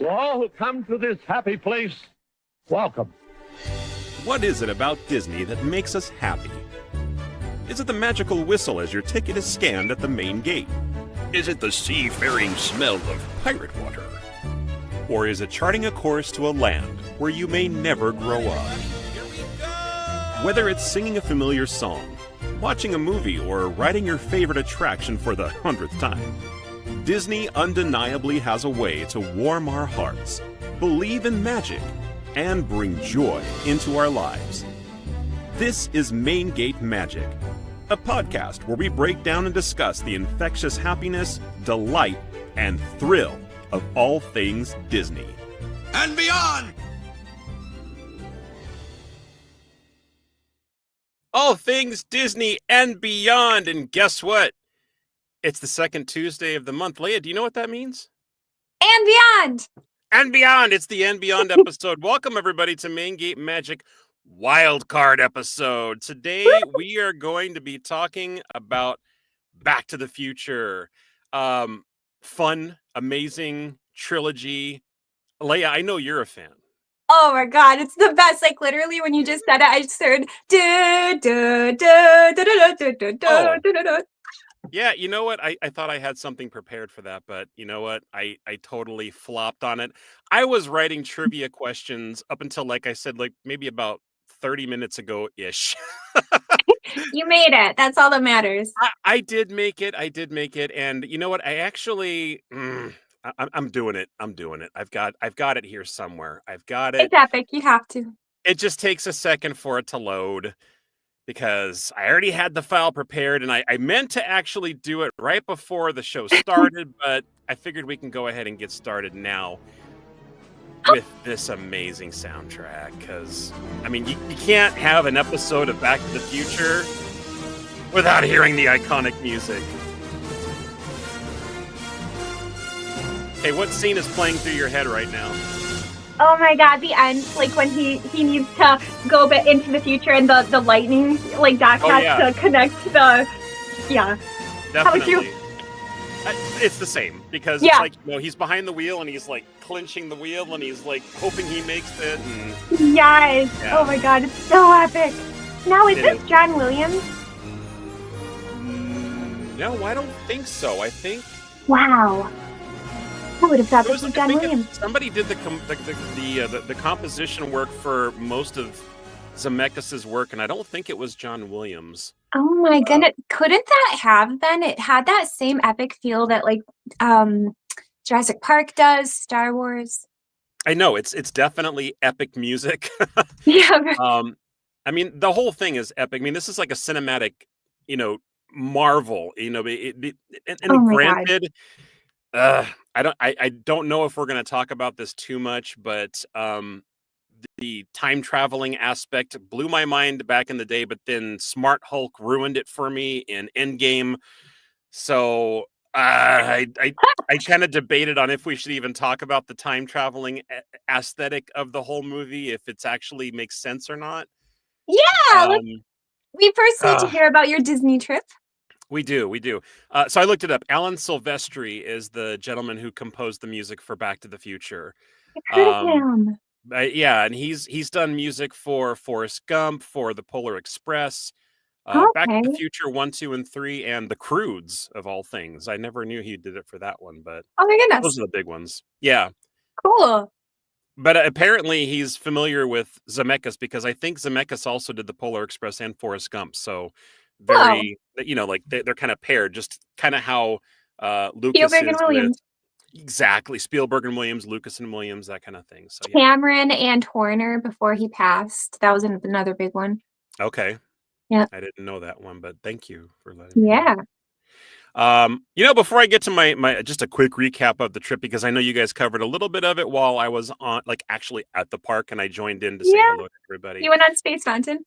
To all who come to this happy place, welcome. What is it about Disney that makes us happy? Is it the magical whistle as your ticket is scanned at the main gate? Is it the seafaring smell of pirate water? Or is it charting a course to a land where you may never grow up? Whether it's singing a familiar song, watching a movie, or riding your favorite attraction for the 100th time, Disney undeniably has a way to warm our hearts, believe in magic, and bring joy into our lives. This is Main Gate Magic, a podcast where we break down and discuss the infectious happiness, delight, and thrill of all things Disney. And beyond! All things Disney and beyond, and guess what? It's the second Tuesday of the month. Leia, do you know what that means? And beyond! And beyond! It's the And Beyond episode. Welcome, everybody, to Main Gate Magic Wildcard episode. Today, we are going to be talking about Back to the Future. Fun, amazing trilogy. Leia, I know you're a fan. Oh my god, it's the best. Like, literally, when you just said it, I just heard do. Yeah, you know what? I thought I had something prepared for that, but you know what? I totally flopped on it. I was writing trivia questions up until, like I said, like maybe about 30 minutes ago-ish. You made it. That's all that matters. I did make it. I did make it. And you know what? I actually... I'm doing it. I'm doing it. I've got it here somewhere. I've got it. It's epic. You have to. It just takes a second for it to load because I already had the file prepared and I meant to actually do it right before the show started, but I figured we can go ahead and get started now with this amazing soundtrack because, I mean, you can't have an episode of Back to the Future without hearing the iconic music. Hey, what scene is playing through your head right now? Oh my god, the end. Like, when he needs to go bit into the future and the lightning, like, Doc has to connect the... Yeah. Definitely. How would you... It's the same, because it's like, you know, he's behind the wheel and he's, like, clinching the wheel and he's, like, hoping he makes it. And... Yes. Yeah. Oh my god, it's so epic. Now, is this John Williams? No, I don't think so. I think... Wow. I would have thought this was John Williams. Somebody did the composition work for most of Zemeckis' work, and I don't think it was John Williams. Oh my goodness. Couldn't that have been? It had that same epic feel that, like, Jurassic Park does, Star Wars. I know, it's definitely epic music. Yeah. I mean, the whole thing is epic. I mean, this is like a cinematic, you know, marvel, you know, granted, I don't know if we're going to talk about this too much, but the time traveling aspect blew my mind back in the day, but then Smart Hulk ruined it for me in Endgame. So I kind of debated on if we should even talk about the time traveling aesthetic of the whole movie, if it's actually makes sense or not. Yeah. We first need to hear about your Disney trip. We do. So I looked it up. Alan Silvestri is the gentleman who composed the music for Back to the Future. I've heard of him. Yeah, and he's done music for Forrest Gump, for the Polar Express, Back to the Future 1, 2, and 3, and the Croods, of all things. I never knew he did it for that one, but oh my goodness, those are the big ones. Yeah. Cool. But apparently he's familiar with Zemeckis because I think Zemeckis also did the Polar Express and Forrest Gump. So very, you know, like they're kind of paired, just kind of how Lucas Spielberg and Williams. Exactly. Spielberg and Williams, Lucas and Williams, that kind of thing. So Cameron and Horner before he passed. That was another big one. Okay. Yeah. I didn't know that one, but thank you for letting me know. You know, before I get to my just a quick recap of the trip, because I know you guys covered a little bit of it while I was on, like, actually at the park, and I joined in to say hello to everybody. You went on Space Mountain?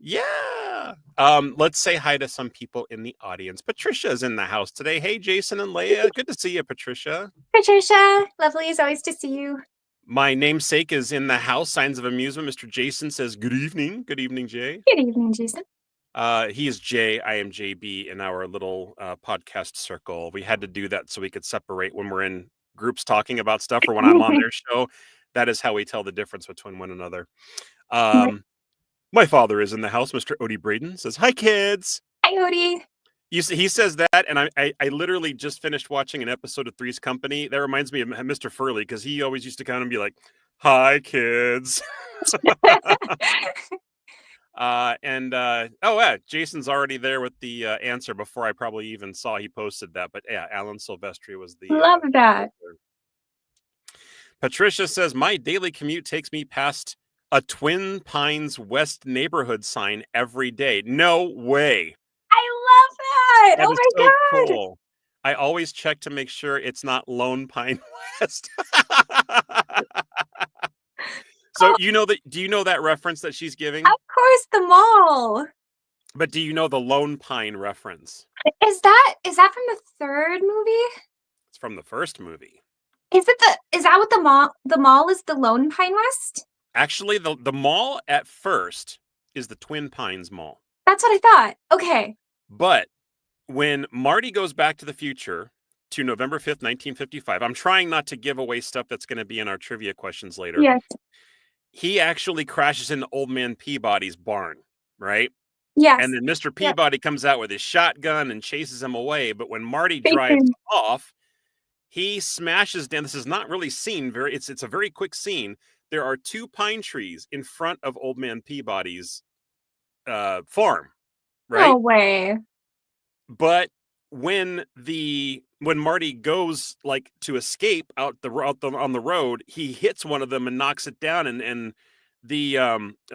Yeah. Let's say hi to some people in the audience. Patricia is in the house today. Hey, Jason and Leia. Good to see you, Patricia. Patricia, lovely as always to see you. My namesake is in the house. Signs of amusement. Mr. Jason says, good evening. Good evening, Jay. Good evening, Jason. He is Jay. I am JB in our little podcast circle. We had to do that so we could separate when we're in groups talking about stuff or when I'm on their show, that is how we tell the difference between one another. My father is in the house. Mr. Odie Braden says, "Hi, kids." Hi, Odie. He says that, and I literally just finished watching an episode of Three's Company. That reminds me of Mr. Furley, because he always used to kind of be like, "Hi, kids." Jason's already there with the answer before I probably even saw he posted that. But yeah, Alan Silvestri was the. Love that. Patricia says, "My daily commute takes me past a Twin Pines West neighborhood sign every day." No way. I love that. That Oh is my so God. cool. I always check to make sure it's not Lone Pine West. So do you know that reference that she's giving? Of course, the mall. But do you know the Lone Pine reference? Is that from the third movie? It's from the first movie. Is that what the mall is, the Lone Pine West? Actually, the mall at first is the Twin Pines Mall. That's what I thought. Okay. But when Marty goes back to the future to November 5th, 1955, I'm trying not to give away stuff that's going to be in our trivia questions later. Yes. He actually crashes into Old Man Peabody's barn, right? Yes. And then Mr. Peabody comes out with his shotgun and chases him away. But when Marty drives off, he smashes down. This is not really seen very. It's a very quick scene. There are 2 pine trees in front of Old Man Peabody's farm, right? No way. But when Marty goes like to escape out on the road, he hits one of them and knocks it down, and the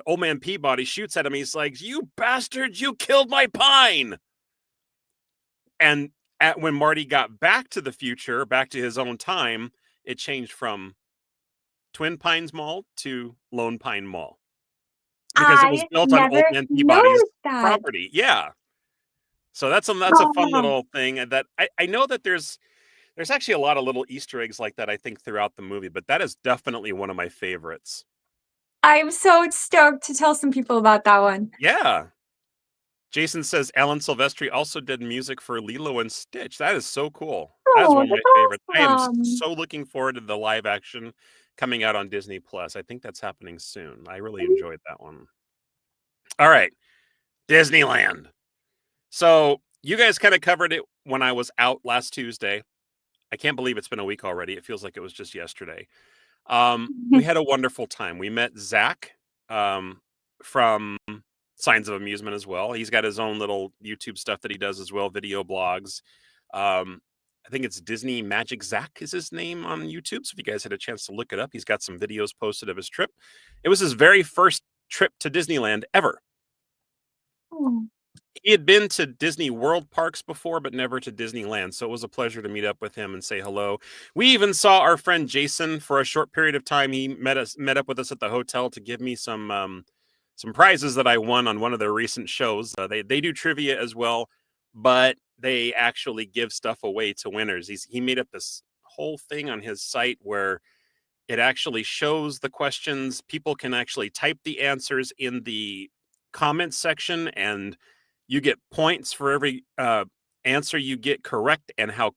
Old Man Peabody shoots at him. He's like, "You bastard, you killed my pine." And when Marty got back to the future, back to his own time, it changed from Twin Pines Mall to Lone Pine Mall, because it was built on Old Man Peabody's property. Yeah. So that's a fun little thing that I know that there's actually a lot of little Easter eggs like that, I think, throughout the movie, but that is definitely one of my favorites. I'm so stoked to tell some people about that one. Yeah. Jason says Alan Silvestri also did music for Lilo and Stitch. That is so cool. That's one of my favorites. Awesome. I am so looking forward to the live action coming out on Disney Plus. I think that's happening soon. I really enjoyed that one. All right. Disneyland. So you guys kind of covered it when I was out last Tuesday. I can't believe it's been a week already. It feels like it was just yesterday. We had a wonderful time. We met Zach from Signs of Amusement as well. He's got his own little YouTube stuff that he does as well, video blogs. I think it's Disney Magic Zach is his name on YouTube. So if you guys had a chance to look it up, he's got some videos posted of his trip. It was his very first trip to Disneyland ever. Oh. He had been to Disney World parks before, but never to Disneyland. So it was a pleasure to meet up with him and say hello. We even saw our friend Jason for a short period of time. He met up with us at the hotel to give me some prizes that I won on one of their recent shows. They do trivia as well, but they actually give stuff away to winners. He made up this whole thing on his site where it actually shows the questions. People can actually type the answers in the comments section, and you get points for every answer you get correct and how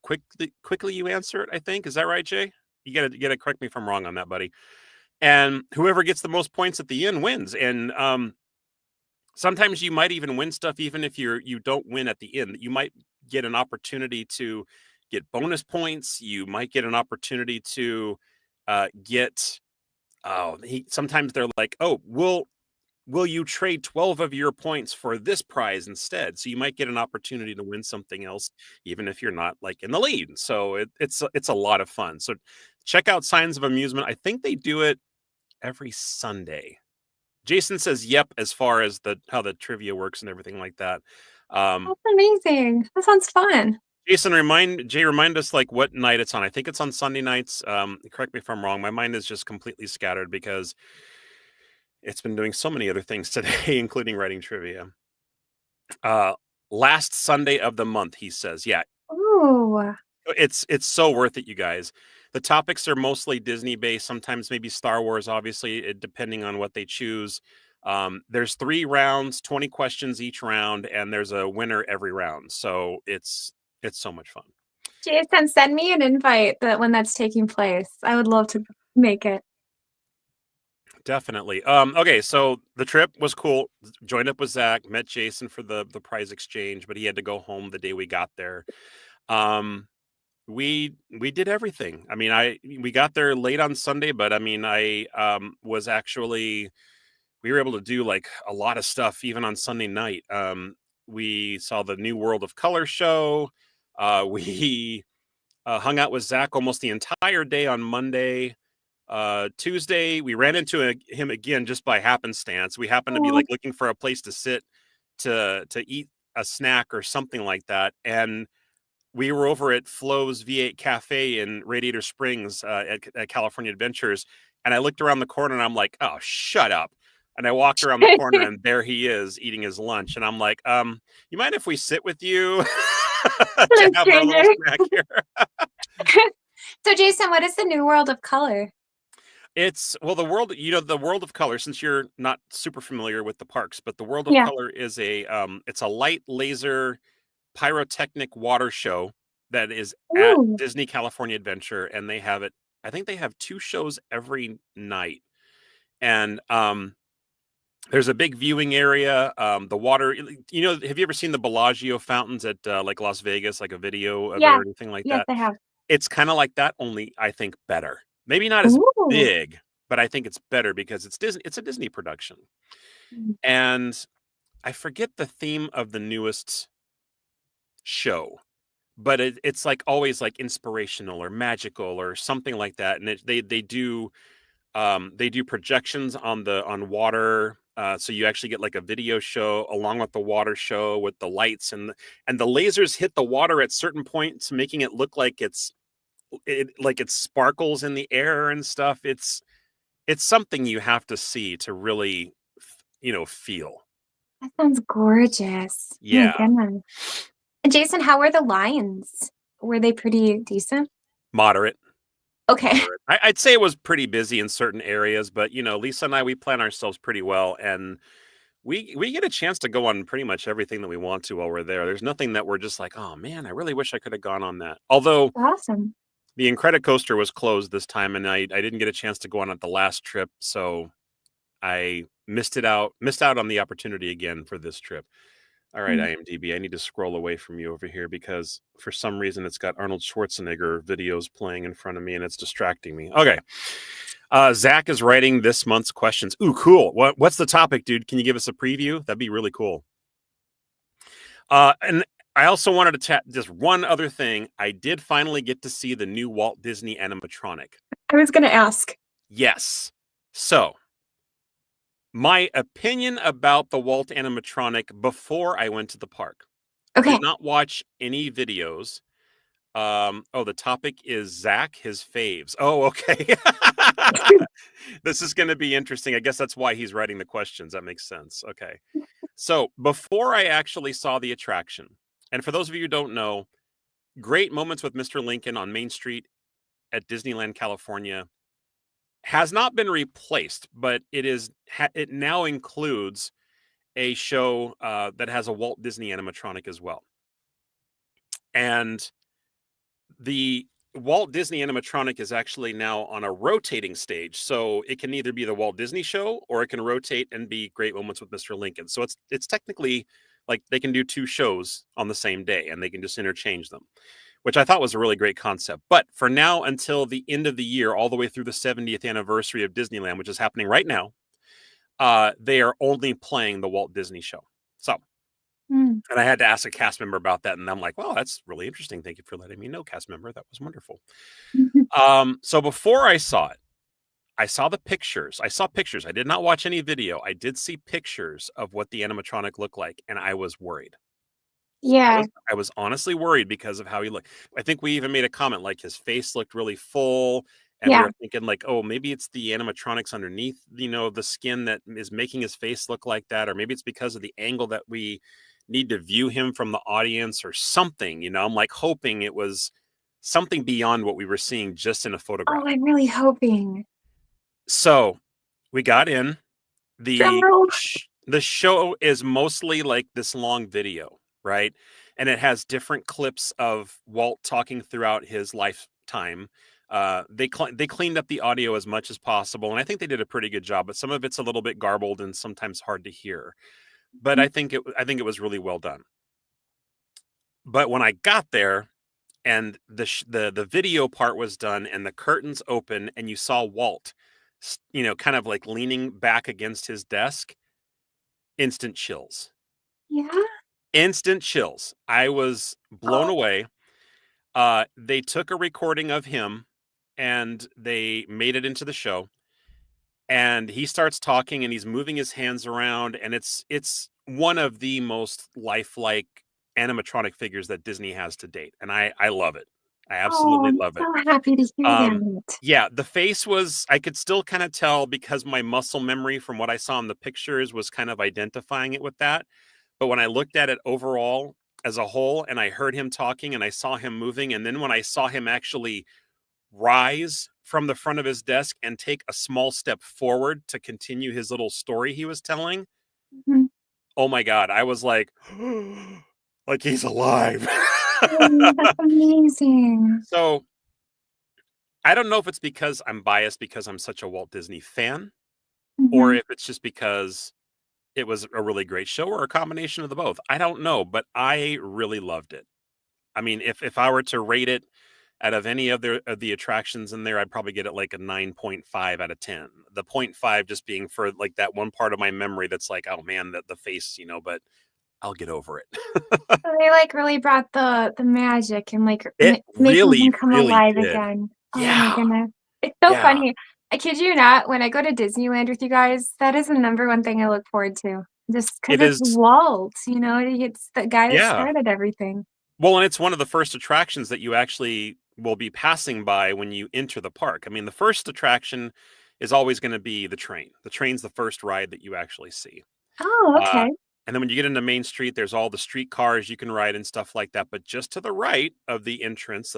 quickly you answer it, I think. Is that right, Jay? You gotta correct me if I'm wrong on that, buddy. And whoever gets the most points at the end wins. And sometimes you might even win stuff even if you don't win at the end. You might get an opportunity to get bonus points. You might get an opportunity to sometimes they're like, "Oh, will you trade 12 of your points for this prize instead?" So you might get an opportunity to win something else, even if you're not like in the lead. So it's a lot of fun. So check out Signs of Amusement. I think they do it every Sunday. Jason says, "Yep," as far as how the trivia works and everything like that. That's amazing. That sounds fun. Jason, remind us like what night it's on. I think it's on Sunday nights. Correct me if I'm wrong. My mind is just completely scattered because it's been doing so many other things today, including writing trivia. Last Sunday of the month, he says. Yeah. Ooh. It's so worth it, you guys. The topics are mostly Disney based, sometimes maybe Star Wars, obviously, depending on what they choose. There's 3 rounds, 20 questions each round, and there's a winner every round. So it's so much fun. Jason, send me an invite when that's taking place. I would love to make it. Definitely. Okay, so the trip was cool. Joined up with Zach, met Jason for the prize exchange, but he had to go home the day we got there. We did everything. I mean, we got there late on Sunday, but I mean, I was actually we were able to do like a lot of stuff even on Sunday night. We saw the New World of Color show. We hung out with Zach almost the entire day on Monday. Tuesday, we ran into him again just by happenstance. We happened to be like looking for a place to sit to eat a snack or something like that, and we were over at Flo's V8 Cafe in Radiator Springs at California Adventures, and I looked around the corner and I'm like, "Oh, shut up!" And I walked around the corner and there he is eating his lunch, and I'm like, you mind if we sit with you to have our little snack here?" So, Jason, what is the New World of Color? It's the world, the World of Color, since you're not super familiar with the parks, but the World of Yeah. Color is it's a light laser pyrotechnic water show that is at Ooh. Disney California Adventure, and I think they have 2 shows every night. And there's a big viewing area. The water, have you ever seen the Bellagio fountains at like Las Vegas, like a video of it or anything like Yes, that? I have. It's kind of like that, only I think better. Maybe not as big, but I think it's better because it's Disney. It's a Disney production. And I forget the theme of the newest show, but it's like always like inspirational or magical or something like that. And they do projections on water. So you actually get like a video show along with the water show with the lights and the lasers hit the water at certain points, making it look like it sparkles in the air and stuff. It's something you have to see to really, feel. That sounds gorgeous. Yeah. My goodness. And Jason, how were the lions? Were they pretty decent? Moderate. Okay. Moderate. I'd say it was pretty busy in certain areas, but Lisa and I, we plan ourselves pretty well, and we get a chance to go on pretty much everything that we want to while we're there. There's nothing that we're just like, oh man, I really wish I could have gone on that. Although Awesome. the Incredicoaster was closed this time, and I didn't get a chance to go on it the last trip, so I missed out on the opportunity again for this trip. All right, IMDb, I need to scroll away from you over here because for some reason it's got Arnold Schwarzenegger videos playing in front of me and it's distracting me. Okay. Zach is writing this month's questions. Ooh, cool. What's the topic, dude? Can you give us a preview? That'd be really cool. And I also wanted to chat just one other thing. I did finally get to see the new Walt Disney animatronic. I was going to ask. Yes. So, my opinion about the Walt animatronic before I went to the park. Okay. Did not watch any videos. The topic is Zach, his faves. Oh, okay. This is going to be interesting. I guess that's why he's writing the questions. That makes sense. Okay. So before I actually saw the attraction, and for those of you who don't know, Great Moments with Mr. Lincoln on Main Street at Disneyland, California has not been replaced, but it now includes a show that has a Walt Disney animatronic as well. And the Walt Disney animatronic is actually now on a rotating stage. So it can either be the Walt Disney show or it can rotate and be Great Moments with Mr. Lincoln. So it's technically like they can do 2 shows on the same day and they can just interchange them, which I thought was a really great concept. But for now, until the end of the year, all the way through the 70th anniversary of Disneyland, which is happening right now, they are only playing the Walt Disney show. So, and I had to ask a cast member about that, and I'm like, well, that's really interesting. Thank you for letting me know, cast member. That was wonderful. So before I saw it, I saw the pictures. I saw pictures. I did not watch any video. I did see pictures of what the animatronic looked like, and I was worried. Yeah. I was honestly worried because of how he looked. I think we even made a comment like his face looked really full. And we were thinking like, oh, maybe it's the animatronics underneath, the skin that is making his face look like that. Or maybe it's because of the angle that we need to view him from the audience or something. I'm like hoping it was something beyond what we were seeing just in a photograph. Oh, I'm really hoping. So we got in. The show is mostly like this long video, right? and it has different clips of Walt talking throughout his lifetime. They cleaned up the audio as much as possible, and I think they did a pretty good job. But some of it's a little bit garbled and sometimes hard to hear. But I think it was really well done. But when I got there, and the video part was done, and the curtains open, and you saw Walt, kind of like leaning back against his desk, instant chills. Yeah. Instant chills. I was blown away. They took a recording of him and they made it into the show. And he starts talking and he's moving his hands around, and it's one of the most lifelike animatronic figures that Disney has to date. And I love it. I absolutely love it. I'm so happy to hear that. Yeah, the face was, I could still kind of tell because my muscle memory from what I saw in the pictures was kind of identifying it with that. But when I looked at it overall as a whole, and I heard him talking and I saw him moving, and then when I saw him actually rise from the front of his desk and take a small step forward to continue his little story he was telling, oh my God, I was like he's alive. That's amazing. So I don't know if it's because I'm biased because I'm such a Walt Disney fan, or if it's just because it was a really great show, or a combination of the both. I don't know, but I really loved it. I mean, if I were to rate it out of any of the attractions in there, I'd probably get it like a 9.5 out of 10. The 0.5 just being for like that one part of my memory that's like, oh man, the face, but I'll get over it. So they like really brought the magic and like It making really, him come really alive did. again. Yeah. Oh my goodness. It's so Yeah. funny. I kid you not, when I go to Disneyland with you guys, that is the number one thing I look forward to. Just because It it's is. Walt, it's the guy that Yeah. started everything. Well, and it's one of the first attractions that you actually will be passing by when you enter the park. I mean, the first attraction is always going to be the train. The train's the first ride that you actually see. Oh, okay. And then when you get into Main Street, there's all the street cars you can ride and stuff like that. But just to the right of the entrance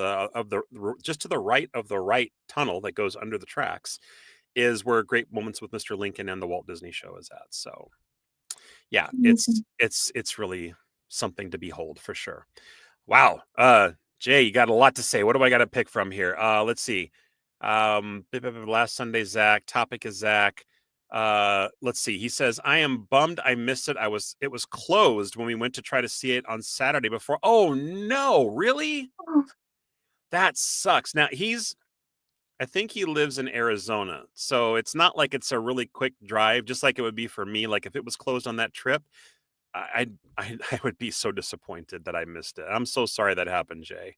just to the right of the right tunnel that goes under the tracks is where Great Moments with Mr. Lincoln and the Walt Disney Show is at. So yeah, it's really something to behold for sure. Wow. Jay, you got a lot to say. What do I got to pick from here? Let's see. Last Sunday, Zach. Topic is Zach. Let's see. He says, I am bummed I missed it. It was closed when we went to try to see it on Saturday before. Oh no, really? That sucks. Now I think he lives in Arizona, so it's not like it's a really quick drive, just like it would be for me. Like if it was closed on that trip, I would be so disappointed that I missed it. I'm so sorry that happened, Jay.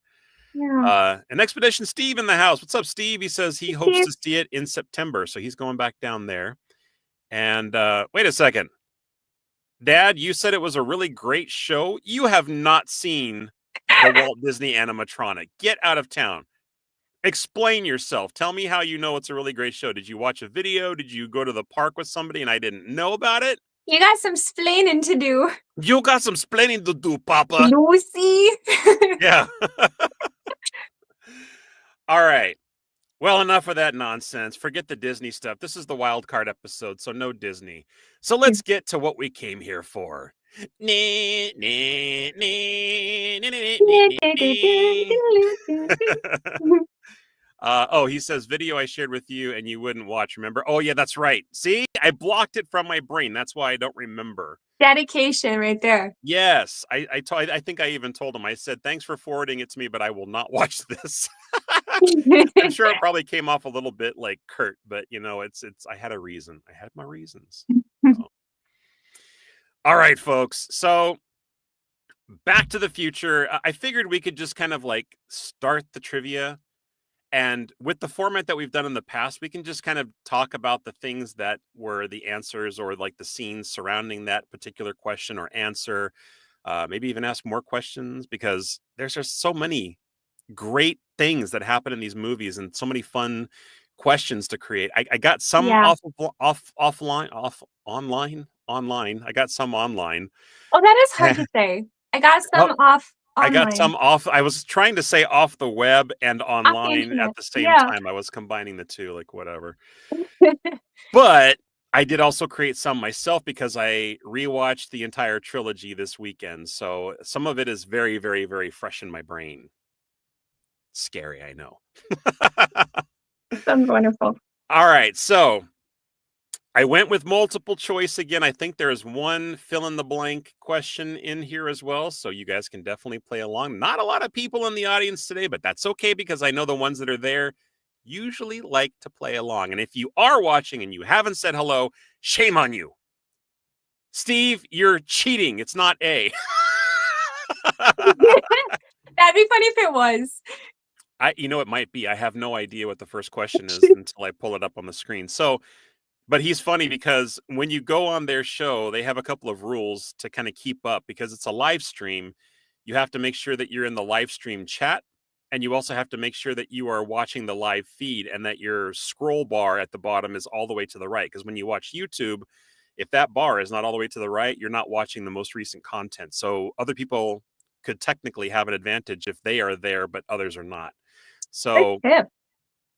Yeah. An Expedition Steve in the house. What's up, Steve? He says he hopes to see it in September, so he's going back down there. And wait a second. Dad, you said it was a really great show. You have not seen the Walt Disney animatronic. Get out of town. Explain yourself. Tell me how you know it's a really great show. Did you watch a video? Did you go to the park with somebody and I didn't know about it? You got some splaining to do. You got some splaining to do, Papa. Lucy. Yeah. All right. Well, enough of that nonsense. Forget the Disney stuff. This is the wild card episode, so no Disney. So let's get to what we came here for. He says video I shared with you and you wouldn't watch, remember? Oh yeah, that's right. See, I blocked it from my brain. That's why I don't remember. Dedication right there. Yes, I think I even told him. I said, thanks for forwarding it to me, but I will not watch this. I'm sure it probably came off a little bit like curt, but it's I had a reason. I had my reasons. All right, folks. So Back to the Future. I figured we could just kind of like start the trivia. And with the format that we've done in the past, we can just kind of talk about the things that were the answers or like the scenes surrounding that particular question or answer. Maybe even ask more questions because there's just so many great things that happen in these movies and so many fun questions to create. I got some online. I got some online. Oh, that is hard to say. I got some off. Online. I got some off. I was trying to say off the web and online at the same time. I was combining the two, like whatever. But I did also create some myself because I rewatched the entire trilogy this weekend. So some of it is very, very, very fresh in my brain. Scary, I know. Sounds wonderful. All right, so I went with multiple choice again. I think there's one fill in the blank question in here as well, so you guys can definitely play along. Not a lot of people in the audience today, but that's okay because I know the ones that are there usually like to play along. And if you are watching and you haven't said hello, shame on you. Steve, you're cheating. It's not A. That'd be funny if it was. It might be. I have no idea what the first question is until I pull it up on the screen. So, but he's funny because when you go on their show, they have a couple of rules to kind of keep up because it's a live stream. You have to make sure that you're in the live stream chat. And you also have to make sure that you are watching the live feed and that your scroll bar at the bottom is all the way to the right. Because when you watch YouTube, if that bar is not all the way to the right, you're not watching the most recent content. So other people could technically have an advantage if they are there, but others are not. So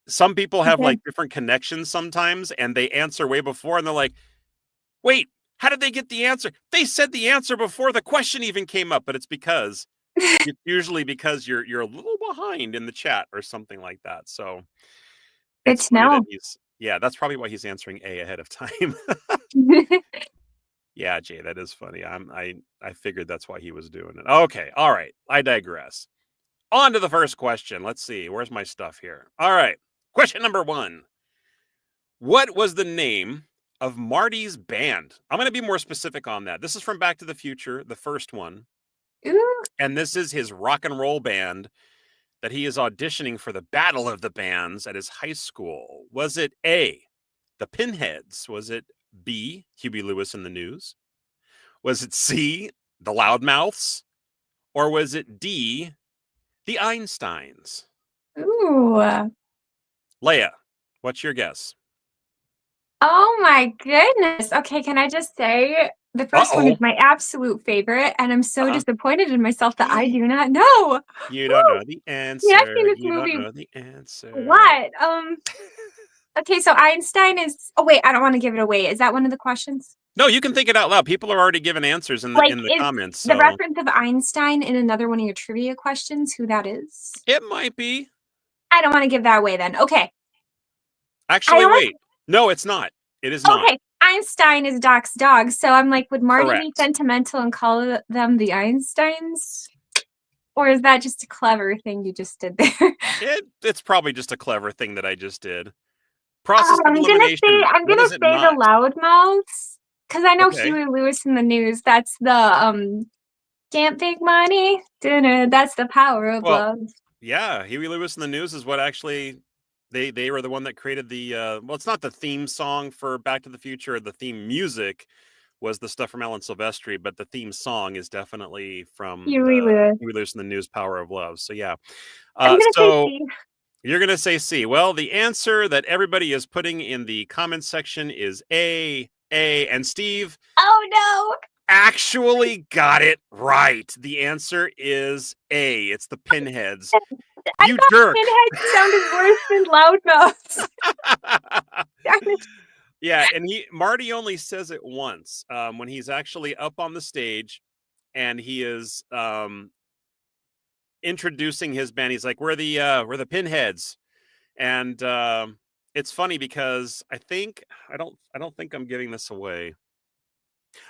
some people have like different connections sometimes and they answer way before and they're like, wait, how did they get the answer? They said the answer before the question even came up, but it's because it's usually because you're a little behind in the chat or something like that. So it's funny that that's probably why he's answering A ahead of time. Yeah, Jay, that is funny. I figured that's why he was doing it. Okay, all right. I digress. On to the first question. Let's see. Where's my stuff here? All right. Question number 1. What was the name of Marty's band? I'm going to be more specific on that. This is from Back to the Future, the first one. Ooh. And this is his rock and roll band that he is auditioning for the Battle of the Bands at his high school. Was it A, the Pinheads? Was it B, Huey Lewis and the News? Was it C, the Loudmouths? Or was it D, the Einsteins? Ooh. Leia, what's your guess? Oh my goodness. Okay, can I just say the first one is my absolute favorite, and I'm so disappointed in myself that I do not know. You don't know the answer. Yeah, I've seen this movie. Don't know the answer. What? Okay, so Einstein is. Oh wait, I don't want to give it away. Is that one of the questions? No, you can think it out loud. People are already giving answers in the comments. So. The reference of Einstein in another one of your trivia questions, who that is? It might be. I don't want to give that away then. Okay. Actually, wait. No, it's not. It is not. Okay. Einstein is Doc's dog. So I'm like, would Marty be sentimental and call them the Einsteins? Or is that just a clever thing you just did there? It's probably just a clever thing that I just did. Process of elimination. I'm gonna say the Loudmouths. Because I know Huey Lewis in the News. That's the can't think money. That's the power of love. Yeah, Huey Lewis in the News is what actually they were the one that created the well, it's not the theme song for Back to the Future. The theme music was the stuff from Alan Silvestri, but the theme song is definitely from Huey Lewis in the News, Power of Love. So yeah. So you're gonna say C. Well, the answer that everybody is putting in the comments section is A, and Steve. Oh no. Actually got it right. The answer is A. It's the Pinheads. You jerk. Pinheads sounded worse than Loudmouths. Yeah, and Marty only says it once when he's actually up on the stage and he is introducing his band. He's like, we're the Pinheads. And it's funny because I don't think I'm giving this away.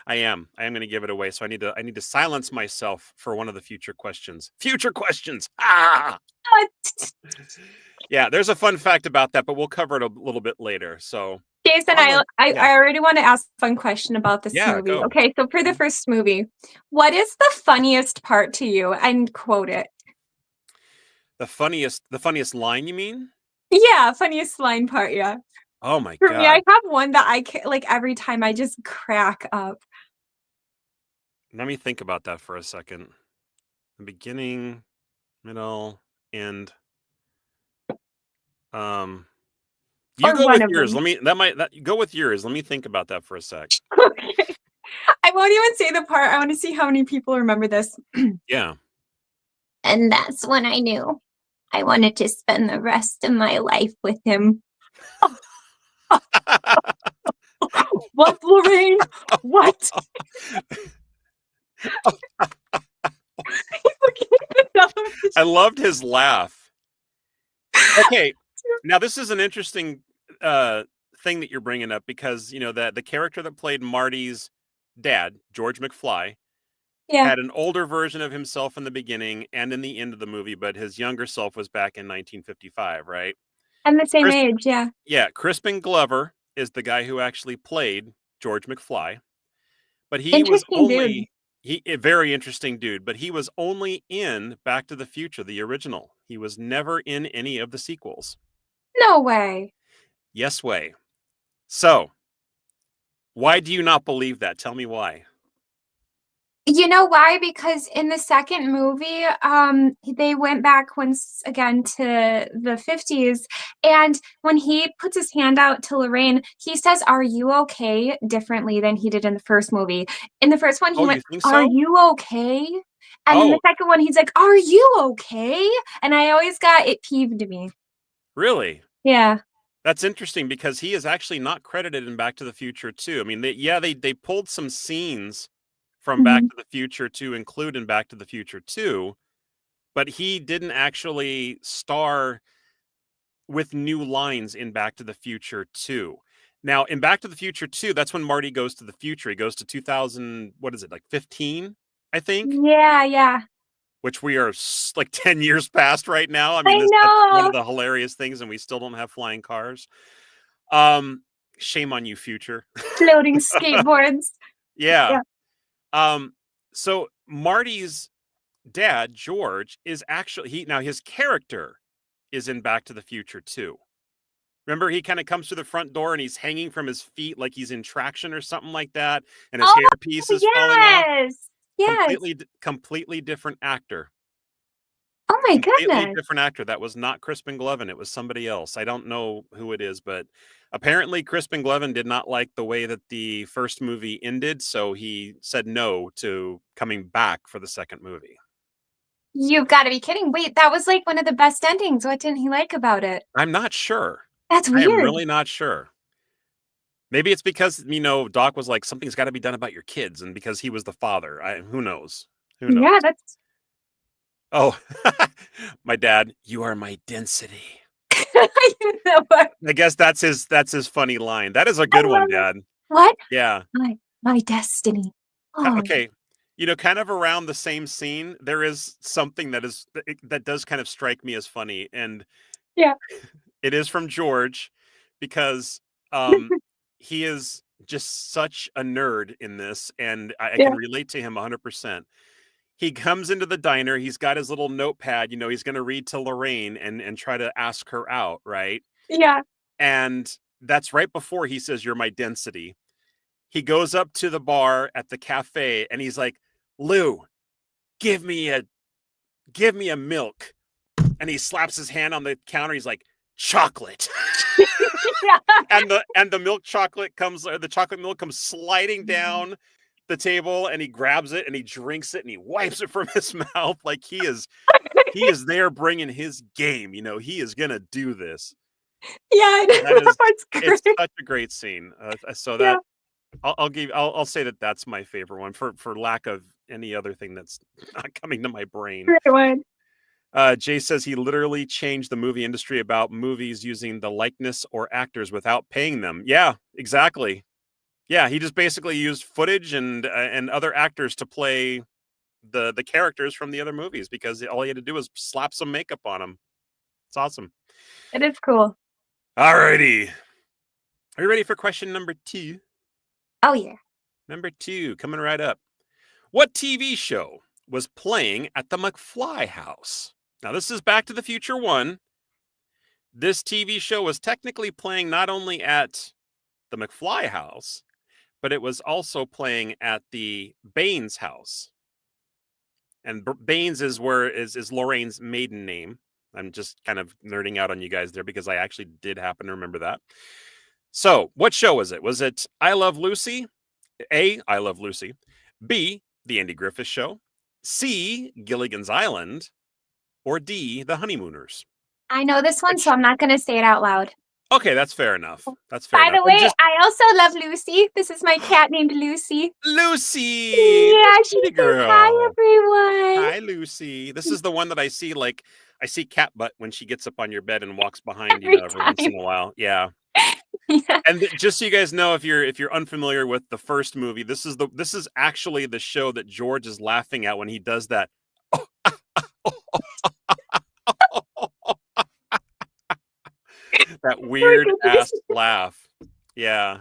I am going to give it away. So I need to silence myself for one of the future questions. Future questions. Ah! Yeah, there's a fun fact about that, but we'll cover it a little bit later. So Jason, I already want to ask a fun question about this movie. Go. Okay, so for the first movie, what is the funniest part to you? And quote it. The funniest line, you mean? Yeah, funniest line part, yeah. Oh my God. For me, I have one that I can, like every time I just crack up. Let me think about that for a second. The beginning, middle, end. You go with yours. Go with yours. Let me think about that for a sec. Okay. I won't even say the part. I want to see how many people remember this. Yeah. And that's when I knew I wanted to spend the rest of my life with him. What, Lorraine? What? I loved his laugh. Okay, now this is an interesting thing that you're bringing up because the character that played Marty's dad, George McFly, Yeah, had an older version of himself in the beginning and in the end of the movie, but his younger self was back in 1955, right? I'm the same Chris, age. Yeah. yeah, Crispin Glover is the guy who actually played George McFly, but he was Interesting dude. only a very interesting dude, but he was only in Back to the Future, the original. He was never in any of the sequels. No way. Yes way. So, why do you not believe that? Tell me why. You know why? Because in the second movie, they went back once again to the 50s, and when he puts his hand out to Lorraine, he says, "Are you okay?" differently than he did in the first movie. In the first one, he Oh, went, you think "Are so? you okay?" And in the Oh, second one, he's like, "Are you okay?" And I always got it peeved me. really? Yeah. That's interesting because he is actually not credited in Back to the Future 2. I mean, they pulled some scenes from Back Mhm. to the Future to include in Back to the Future 2, but he didn't actually star with new lines in Back to the Future 2. Now, in Back to the Future 2, that's when Marty goes to the future. He goes to 2000, what is it, like 15, I think, Yeah, yeah. which we are like 10 years past right now. I I mean, that's one of know. the hilarious things, and we still don't have flying cars. Um, Shame on you, future. Floating skateboards. Yeah. Yeah. Um, so Marty's dad, George, is actually now his character is in Back to the Future too. Remember, he kind of comes to the front door and he's hanging from his feet like he's in traction or something like that, and his Oh, hairpiece is falling off. yes. Yes. Completely different actor. Oh my Completely goodness. different actor. That was not Crispin Glover. It was somebody else. I don't know who it is, but apparently Crispin Glover did not like the way that the first movie ended, so he said no to coming back for the second movie. You've got to be kidding. Wait, that was like one of the best endings. What didn't he like about it? I'm not sure. That's I am weird. really not sure. Maybe it's because, Doc was like, something's got to be done about your kids, and because he was the father. Who knows? Who knows? Yeah, that's Oh, my dad, you are my density. you know what? I guess that's his funny line. That is a I good one, love it. Dad. What? Yeah. My destiny. Oh, Okay. Kind of around the same scene, there is something that does kind of strike me as funny, and yeah. it is from George because he is just such a nerd in this, and I Yeah. can relate to him 100%. He comes into the diner, he's got his little notepad, he's going to read to Lorraine and try to ask her out, right? Yeah. And that's right before he says, "You're my density." He goes up to the bar at the cafe and he's like, "Lou, give me a milk." And he slaps his hand on the counter. He's like, "Chocolate." Yeah. and the milk chocolate comes, or the chocolate milk comes sliding down the table, and he grabs it and he drinks it and he wipes it from his mouth like he is there bringing his game. He is gonna do this. Yeah, I That know. is, That's it's great. such a great scene. So Yeah. that I'll say that's my favorite one for lack of any other thing that's not coming to my brain. Great one. Jay says he literally changed the movie industry about movies using the likeness or actors without paying them. Yeah, exactly. Yeah, he just basically used footage and other actors to play the characters from the other movies because all he had to do was slap some makeup on them. It's awesome. It is cool. Alrighty. Are you ready for question number 2? Oh yeah. Number 2, coming right up. What TV show was playing at the McFly house? Now, this is Back to the Future 1. This TV show was technically playing not only at the McFly house, but it was also playing at the Baines house. And Baines is Lorraine's maiden name. I'm just kind of nerding out on you guys there because I actually did happen to remember that. So, what show was it? Was it I Love Lucy? A, I Love Lucy. B, The Andy Griffith Show. C, Gilligan's Island. Or D, The Honeymooners. I know this one, so Which I'm not going to say it out loud. Okay, that's fair enough. That's fair By enough. the And way, just I also love Lucy. This is my cat named Lucy. Lucy, the Yeah, she kitty says hi, girl. everyone. Hi, Lucy. This is the one that I see, like, I see cat butt when she gets up on your bed and walks behind, Every every once time. in a while. Yeah. Yeah. And just so you guys know, if you're unfamiliar with the first movie, this is actually the show that George is laughing at when he does that. That Oh my weird goodness. ass laugh. Yeah.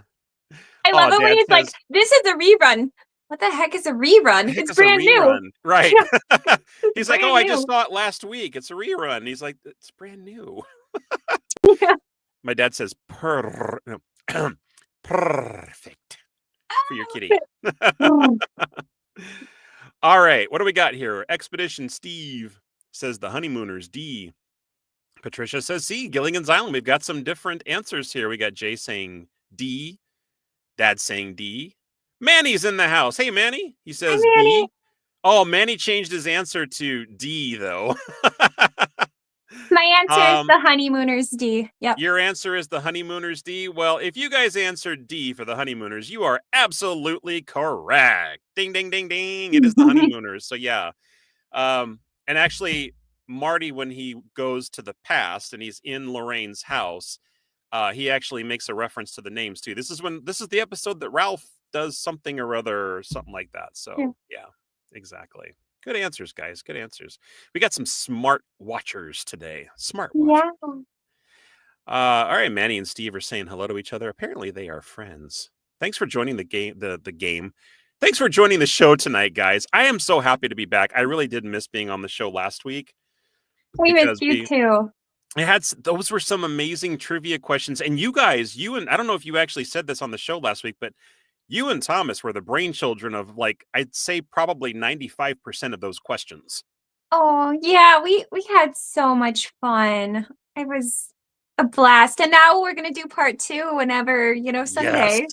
I love Oh, it when Dad he's like, says, "This is a rerun." What the heck is a "The rerun? heck It's is a brand new. rerun?" Right. Yeah, it's He's like, "Oh, brand I just new. saw it last week. It's a rerun." And he's like, "It's brand new." Yeah. My dad says, no, perfect for your kitty. Oh, All right, what do we got here? Expedition Steve says the honeymooners. D. Patricia says C. Gilligan's Island. We've got some different answers here. We got Jay saying D. Dad saying D. Manny's in the house. Hey, Manny. He hi, says Manny. B. Oh, Manny changed his answer to D, though. My answer is um, the honeymooners D. Yep. Your answer is the honeymooners D. Well, if you guys answered D for the honeymooners, you are absolutely correct. Ding, ding, ding, ding. It is the honeymooners. So yeah. And actually, Marty, when he goes to the past and he's in Lorraine's house, he actually makes a reference to the names too. This is the episode that Ralph does something or other, or something like that. Yeah. So yeah, exactly. Good answers, guys. Good answers. We got some smart watchers today. Smart watchers. Yeah. All right, Manny and Steve are saying hello to each other. Apparently, they are friends. Thanks for joining the game. The game. Thanks for joining the show tonight, guys. I am so happy to be back. I really did miss being on the show last week We missed because you too. those were some amazing trivia questions. And you guys, I don't know if you actually said this on the show last week, but you and Thomas were the brain children of, like, I'd say probably 95% of those questions. Oh, yeah, we had so much fun. It was a blast. And now we're gonna do part 2 whenever, Yes, someday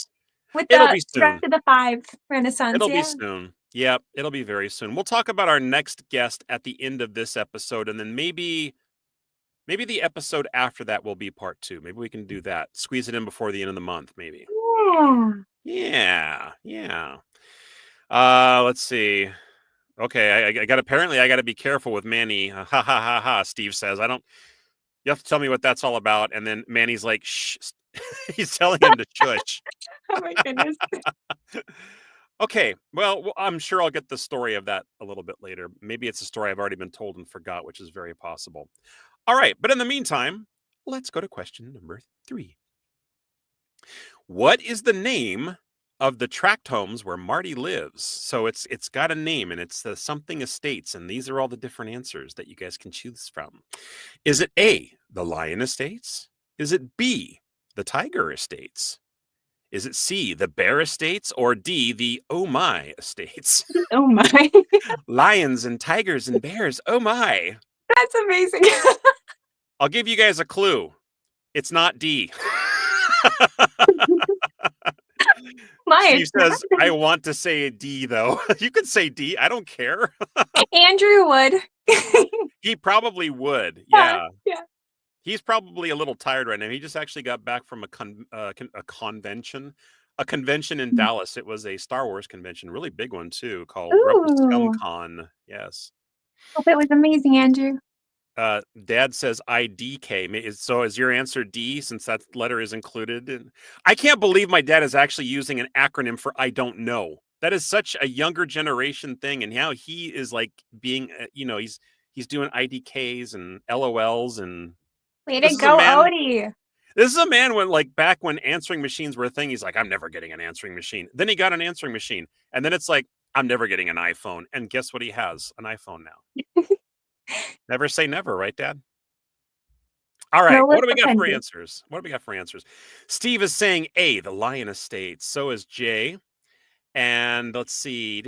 with it'll the be soon. rest of the 5 Renaissance. It'll be Yeah. soon. Yep, it'll be very soon. We'll talk about our next guest at the end of this episode, and then maybe the episode after that will be part 2. Maybe we can do that. Squeeze it in before the end of the month, maybe. Yeah. Yeah, yeah. Let's see. Okay, I got to be careful with Manny. Ha ha ha ha. Steve says, "I don't. You have to tell me what that's all about." And then Manny's like, "Shh." He's telling him to shush. Oh my goodness. Okay, well, I'm sure I'll get the story of that a little bit later. Maybe it's a story I've already been told and forgot, which is very possible. All right, but in the meantime, let's go to question number 3. What is the name of the tract homes where Marty lives? So it's got a name, and it's the something estates, and these are all the different answers that you guys can choose from. Is it A, the Lion Estates? Is it B, the Tiger Estates? Is it C, the Bear Estates, or D, the Oh My Estates? Oh my. Lions and tigers and bears. Oh my. That's amazing. I'll give you guys a clue. It's not D. My, Steve it's not. says, I want to say D, though. You can say D. I don't care. Andrew would. He probably would. Yeah, Yeah. yeah. He's probably a little tired right now. He just actually got back from a convention in Dallas. It was a Star Wars convention, really big one too, called Rebel Scum Ooh. Con. Yes. Hope it was amazing, Andrew. Dad says IDK. So is your answer D, since that letter is included? And I can't believe my dad is actually using an acronym for I don't know. That is such a younger generation thing, and now he is like being, he's doing IDKs and LOLs, and Way this to is a go, man. Odie. This is a man when, like, back when answering machines were a thing, he's like, I'm never getting an answering machine. Then he got an answering machine, and then it's like, I'm never getting an iPhone. And guess what he has? An iPhone now. Never say never, right, Dad? All right. No What do we list got for offended. answers? Steve is saying A, the Lion Estates. So is Jay. And let's see.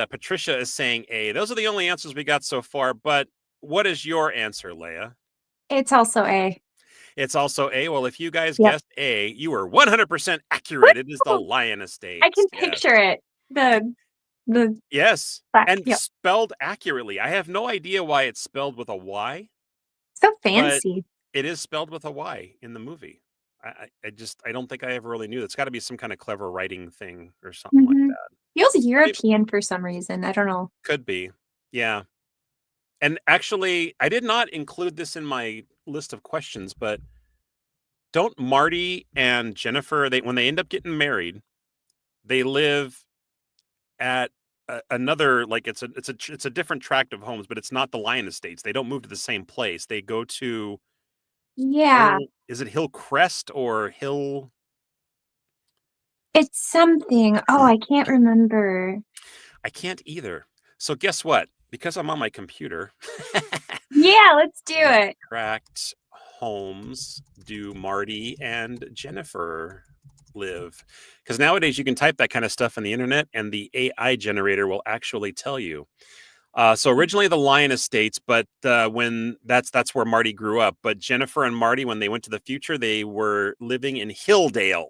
Patricia is saying A. Those are the only answers we got so far. But what is your answer, Leia? It's also A. It's also A. Well, if you guys Yep. guessed A, you were 100% accurate. It is the Lion Estates. I can Yes. picture it. The Yes. back. And Yep. spelled accurately. I have no idea why it's spelled with a Y, So but fancy. it is spelled with a Y in the movie. I don't think I ever really knew. It's got to be some kind of clever writing thing or something like Mm-hmm. that. Feels I mean, European for some reason. I don't know. could be. Yeah. And actually, I did not include this in my list of questions, but don't Marty and Jennifer, when they end up getting married, they live at another, like it's a different tract of homes, but it's not the Lion Estates. They don't move to the same place. They go to Yeah, Hill. Is it Hillcrest or Hill? it's something. Oh, I can't remember. I can't either. So guess what? Because I'm on my computer, Yeah, let's do what it. tract homes do Marty and Jennifer live? Because nowadays you can type that kind of stuff in the internet, and the AI generator will actually tell you. So originally the Lion Estates, but when that's where Marty grew up. But Jennifer and Marty, when they went to the future, they were living in Hilldale.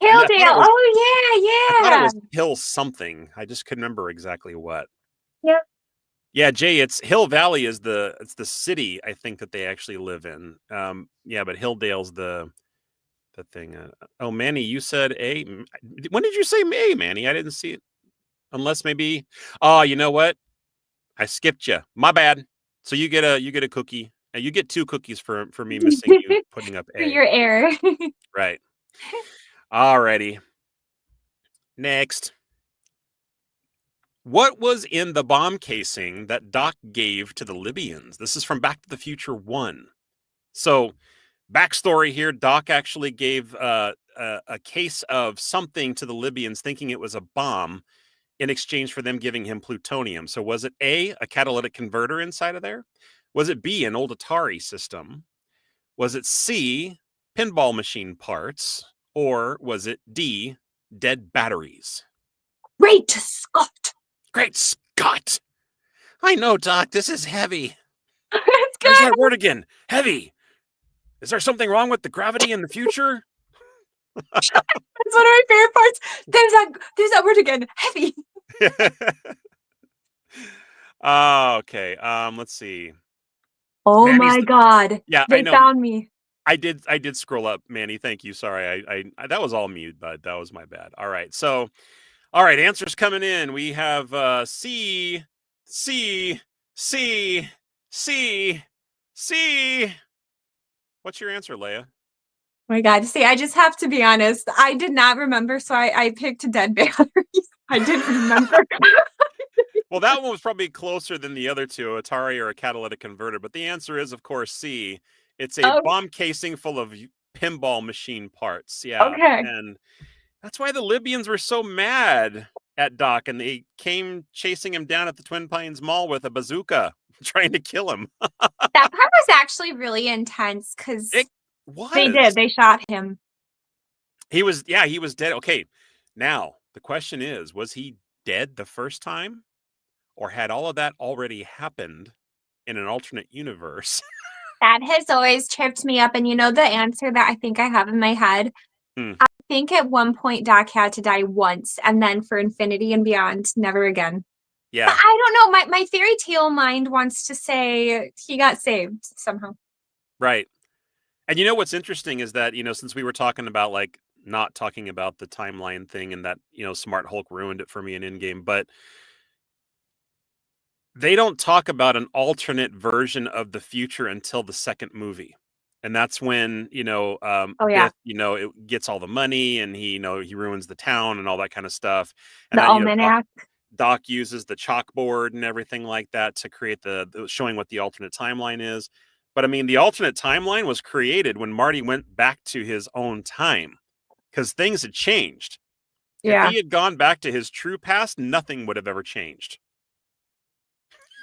And Hilldale. I thought it Oh, was Hill something. I just couldn't remember exactly what. yeah. Yeah, Jay, it's Hill Valley is it's the city I think that they actually live in. Yeah, but Hilldale's the thing. Oh, Manny, you said A. When did you say A, Manny? I didn't see it. Unless maybe. Oh, you know what? I skipped you. My bad. So you get a cookie. You get 2 cookies for me missing you putting up For A. your error. Right. Alrighty. Next. What was in the bomb casing that Doc gave to the Libyans? This is from Back to the Future 1. So, backstory here, Doc actually gave a case of something to the Libyans thinking it was a bomb in exchange for them giving him plutonium. So was it A, a catalytic converter inside of there? Was it B, an old Atari system? Was it C, pinball machine parts? Or was it D, dead batteries? Great Scott. Great Scott! I know, Doc, this is heavy. That's There's good. that word again, heavy. Is there something wrong with the gravity in the future? That's one of my favorite parts. There's that word again. Heavy. Okay. Let's see. Oh Manny's my God. Yeah, I They know. found me. I did scroll up, Manny. Thank you. Sorry, I that was all me, but that was my bad. All right, so all right, answers coming in. We have C, C, C, C, C. What's your answer, Leia? Oh my God. See, I just have to be honest. I did not remember, so I picked dead batteries. I didn't remember. Well, that one was probably closer than the other two, Atari or a catalytic converter. But the answer is, of course, C. It's a Oh, bomb casing full of pinball machine parts. Yeah, okay. and that's why the Libyans were so mad at Doc, and they came chasing him down at the Twin Pines Mall with a bazooka, trying to kill him. That part was actually really intense because It was. they did. They shot him. He was dead. Okay, now the question is, was he dead the first time? Or had all of that already happened in an alternate universe? That has always tripped me up. And you know the answer that I think I have in my head? I think at one point Doc had to die once, and then for infinity and beyond, never again. Yeah. But I don't know. My fairy tale mind wants to say he got saved somehow. Right. And you know what's interesting is that, since we were talking about like not talking about the timeline thing and that, Smart Hulk ruined it for me in Endgame, but they don't talk about an alternate version of the future until the second movie. And that's when, Oh, yeah. Biff, it gets all the money and he ruins the town and all that kind of stuff. And The then, almanac. Doc uses the chalkboard and everything like that to create the showing what the alternate timeline is. But I mean, the alternate timeline was created when Marty went back to his own time because things had changed. If Yeah. he had gone back to his true past, nothing would have ever changed.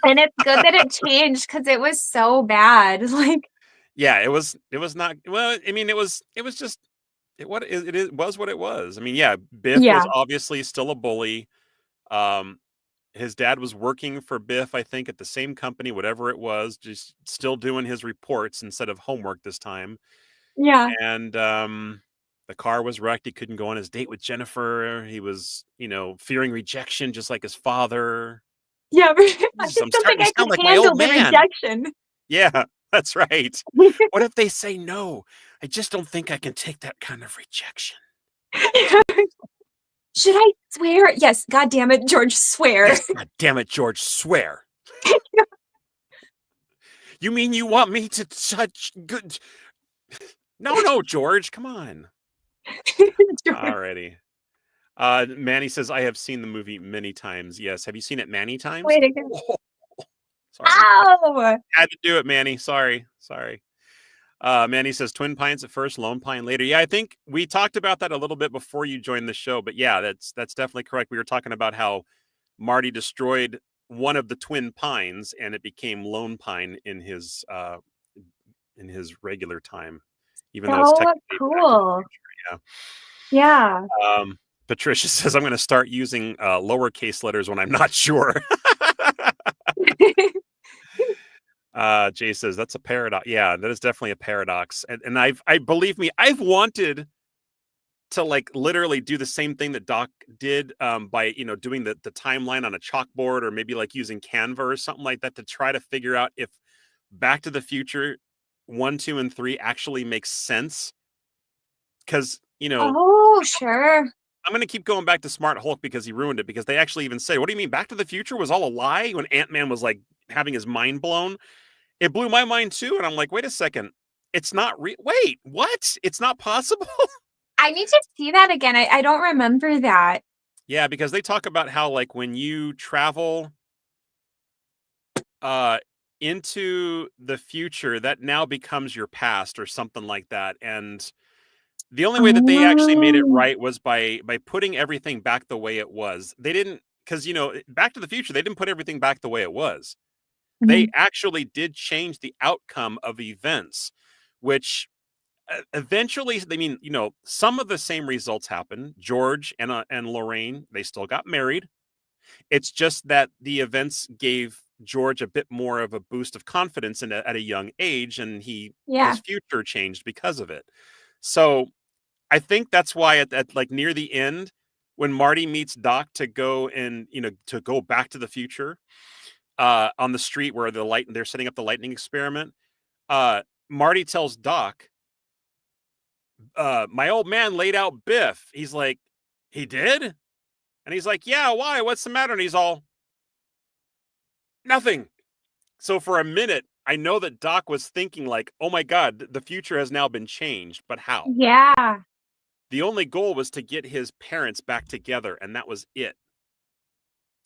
And it's good that it changed because it was so bad. Like, yeah, it was not. Well, I mean, it was just it was what it was. I mean, yeah, Biff yeah. was obviously still a bully. His dad was working for Biff, I think, at the same company, whatever it was, just still doing his reports instead of homework this time. Yeah. And the car was wrecked. He couldn't go on his date with Jennifer. He was, fearing rejection, just like his father. Yeah. I just I'm don't think starting to I sound could like my handle old the man. rejection. Yeah. That's right. What if they say no? I just don't think I can take that kind of rejection. Should I swear? Yes, God damn it, George, swear. Yes, God damn it, George, swear. You mean you want me to such good? No, George, come on. Alrighty. Manny says, I have seen the movie many times. Yes. Have you seen it many times? Way to go. Sorry. Ow! Had to do it, Manny. Sorry. Manny says Twin Pines at first, Lone Pine later. Yeah, I think we talked about that a little bit before you joined the show, but yeah, that's definitely correct. We were talking about how Marty destroyed one of the Twin Pines and it became Lone Pine in his regular time, even though it's Oh, technically Back to the cool. Future, Yeah. yeah. Patricia says I'm going to start using lowercase letters when I'm not sure. Jay says that's a paradox. Yeah, that is definitely a paradox. And I believe me, I've wanted to like literally do the same thing that Doc did by, doing the timeline on a chalkboard or maybe like using Canva or something like that to try to figure out if Back to the Future 1, 2, and 3 actually makes sense. Because, Oh, sure. I'm going to keep going back to Smart Hulk because he ruined it, because they actually even say, what do you mean Back to the Future was all a lie when Ant-Man was like having his mind blown? It blew my mind too. And I'm like, wait a second. It's not wait, what? It's not possible? I need to see that again. I don't remember that. Yeah, because they talk about how like when you travel into the future, that now becomes your past or something like that. And the only way that they actually made it right was by putting everything back the way it was. They didn't, because Back to the Future, they didn't put everything back the way it was. They actually did change the outcome of events, which eventually, some of the same results happen. George and Lorraine, they still got married. It's just that the events gave George a bit more of a boost of confidence at a young age, and his future changed because of it. So I think that's why at like near the end, when Marty meets Doc to go and to go back to the future, on the street where they're setting up the lightning experiment, Marty tells Doc, my old man laid out Biff. He's like, he did? And he's like, yeah, why? What's the matter? And he's all, nothing. So for a minute, I know that Doc was thinking like, oh my God, the future has now been changed, but how? Yeah. The only goal was to get his parents back together, and that was it.